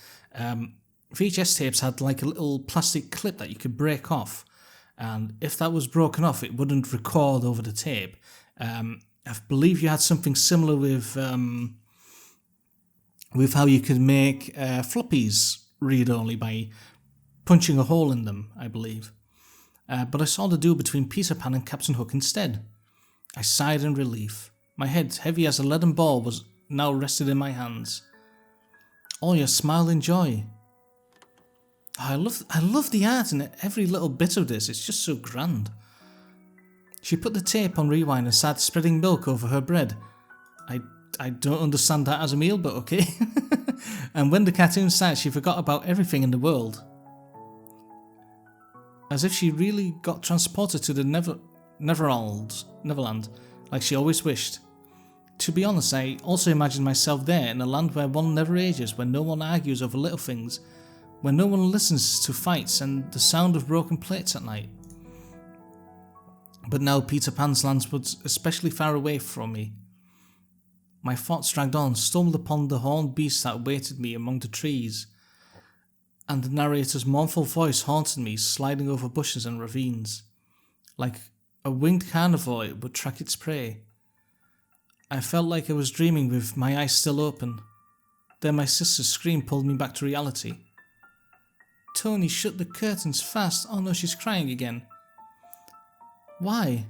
VHS tapes had like a little plastic clip that you could break off, and if that was broken off, it wouldn't record over the tape. I believe you had something similar with how you could make floppies read-only by punching a hole in them, I believe. But I saw the duel between Peter Pan and Captain Hook instead. I sighed in relief. My head, heavy as a leaden ball, was now rested in my hands. Oya smiled in joy. I love the art in every little bit of this. It's just so grand. She put the tape on rewind and started spreading milk over her bread. I don't understand that as a meal, but okay. And when the cartoon started, she forgot about everything in the world. As if she really got transported to the Neverland, like she always wished. To be honest, I also imagined myself there in a land where one never ages, where no one argues over little things, where no one listens to fights and the sound of broken plates at night. But now Peter Pan's land was especially far away from me. My thoughts dragged on, stumbled upon the horned beast that awaited me among the trees, and the narrator's mournful voice haunted me, sliding over bushes and ravines. Like a winged carnivore, it would track its prey. I felt like I was dreaming with my eyes still open. Then my sister's scream pulled me back to reality. "Tony, shut the curtains fast." Oh no, she's crying again. Why?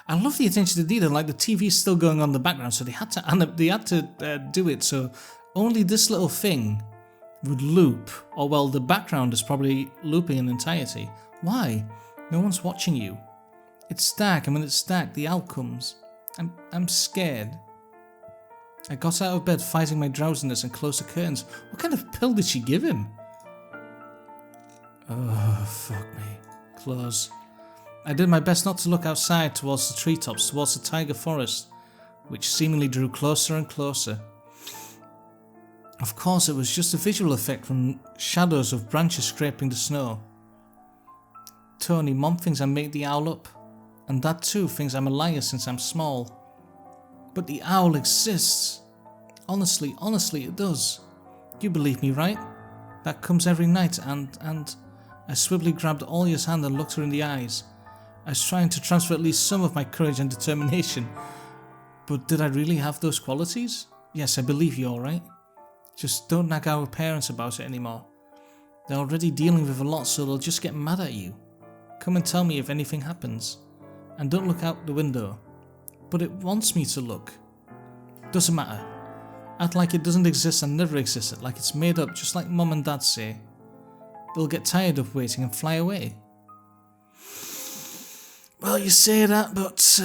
I love the attention to detail, like the TV's still going on in the background, so they had to do it so only this little thing would loop, or well, the background is probably looping in entirety. Why? No one's watching you. It's dark, and when it's dark, the owl comes. I'm scared. I got out of bed, fighting my drowsiness, and closed the curtains. What kind of pill did she give him? Oh, fuck me. Close. I did my best not to look outside towards the treetops, towards the tiger forest, which seemingly drew closer and closer. Of course, it was just a visual effect from shadows of branches scraping the snow. Tony, Mom thinks I make the owl up, and Dad too thinks I'm a liar since I'm small. But the owl exists. Honestly, it does. You believe me, right? That comes every night, and I swiftly grabbed Olya's hand and looked her in the eyes. I was trying to transfer at least some of my courage and determination. But did I really have those qualities? Yes, I believe you, alright? Just don't nag our parents about it anymore. They're already dealing with a lot, so they'll just get mad at you. Come and tell me if anything happens. And don't look out the window. But it wants me to look. Doesn't matter. Act like it doesn't exist and never existed, like it's made up, just like Mum and Dad say. They'll get tired of waiting and fly away. Well, you say that, but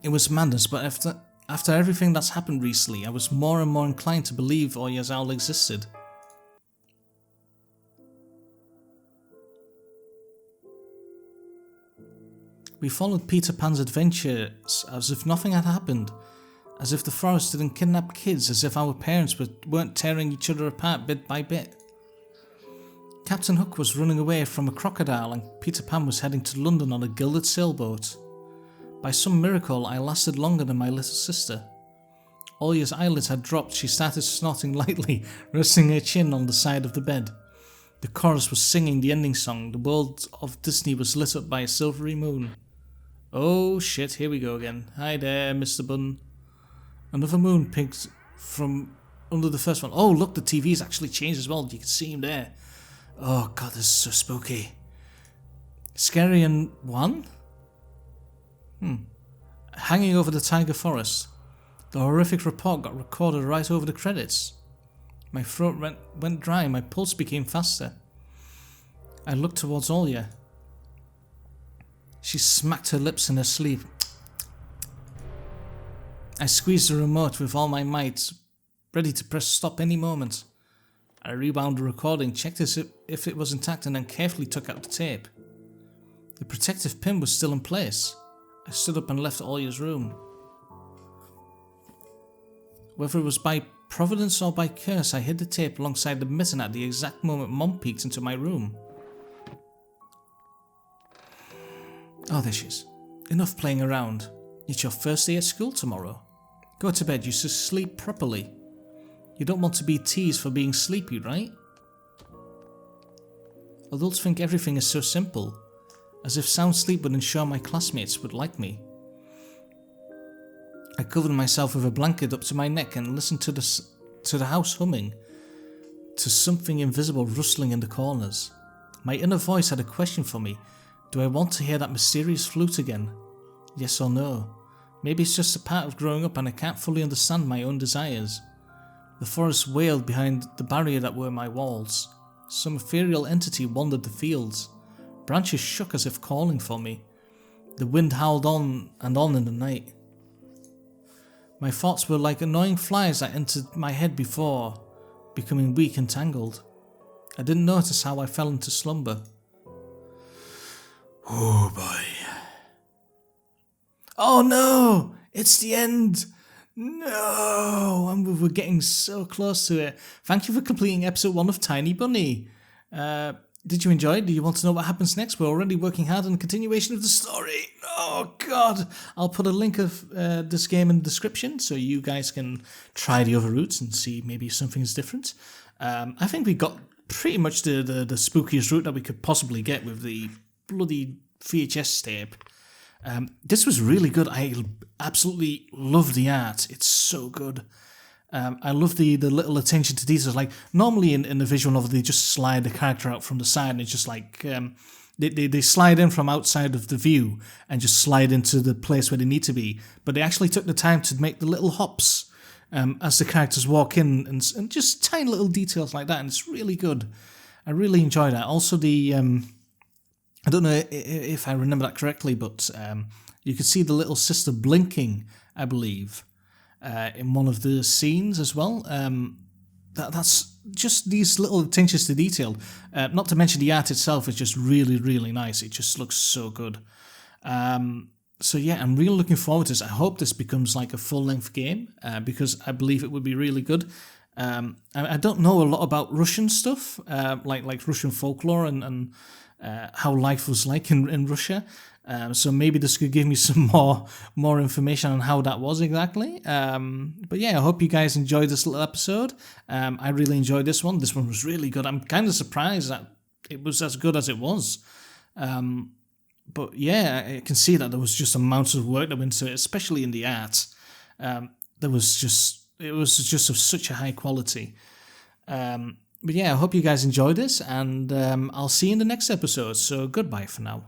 it was madness, but after everything that's happened recently, I was more and more inclined to believe Olya's owl existed. We followed Peter Pan's adventures as if nothing had happened, as if the forest didn't kidnap kids, as if our parents weren't tearing each other apart bit by bit. Captain Hook was running away from a crocodile and Peter Pan was heading to London on a gilded sailboat. By some miracle, I lasted longer than my little sister. Olya's eyelids had dropped. She started snorting lightly, resting her chin on the side of the bed. The chorus was singing the ending song. The world of Disney was lit up by a silvery moon. Oh shit, here we go again. Hi there, Mr. Bunn. Another moon picked from under the first one. Oh, look, the TV's actually changed as well. You can see him there. Oh god, this is so spooky. Scary and one? Hanging over the tiger forest. The horrific report got recorded right over the credits. My throat went dry, my pulse became faster. I looked towards Olya. She smacked her lips in her sleep. I squeezed the remote with all my might, ready to press stop any moment. I rewound the recording, checked if it was intact, and then carefully took out the tape. The protective pin was still in place. I stood up and left Olya's room. Whether it was by providence or by curse, I hid the tape alongside the mitten at the exact moment Mom peeked into my room. Oh, there she is. Enough playing around. It's your first day at school tomorrow. Go to bed, you should sleep properly. You don't want to be teased for being sleepy, right? Adults think everything is so simple, as if sound sleep would ensure my classmates would like me. I covered myself with a blanket up to my neck and listened to the house humming, to something invisible rustling in the corners. My inner voice had a question for me. Do I want to hear that mysterious flute again? Yes or no? Maybe it's just a part of growing up and I can't fully understand my own desires. The forest wailed behind the barrier that were my walls. Some ethereal entity wandered the fields. Branches shook as if calling for me. The wind howled on and on in the night. My thoughts were like annoying flies that entered my head before, becoming weak and tangled. I didn't notice how I fell into slumber. Oh boy. Oh no! It's the end! No! And we're getting so close to it. Thank you for completing episode 1 of Tiny Bunny. Did you enjoy it? Do you want to know what happens next? We're already working hard on the continuation of the story. Oh god! I'll put a link of this game in the description so you guys can try the other routes and see maybe something's different. I think we got pretty much the spookiest route that we could possibly get with the bloody VHS tape. This was really good. I absolutely love the art. It's so good. I love the little attention to details. Like normally in the visual novel, they just slide the character out from the side, and it's just like they slide in from outside of the view and just slide into the place where they need to be. But they actually took the time to make the little hops as the characters walk in, and just tiny little details like that, and it's really good. I really enjoy that. Also the I don't know if I remember that correctly, but you could see the little sister blinking, I believe, in one of the scenes as well. That's just these little attentions to detail. Not to mention the art itself is just really, really nice. It just looks so good. So yeah, I'm really looking forward to this. I hope this becomes like a full-length game because I believe it would be really good. I don't know a lot about Russian stuff, like Russian folklore and how life was like in Russia. So maybe this could give me some more information on how that was exactly. But yeah, I hope you guys enjoyed this little episode. I really enjoyed this one. This one was really good. I'm kind of surprised that it was as good as it was. But yeah, I can see that there was just amounts of work that went into it, especially in the art. It was just of such a high quality. But yeah, I hope you guys enjoyed this, and I'll see you in the next episode. So goodbye for now.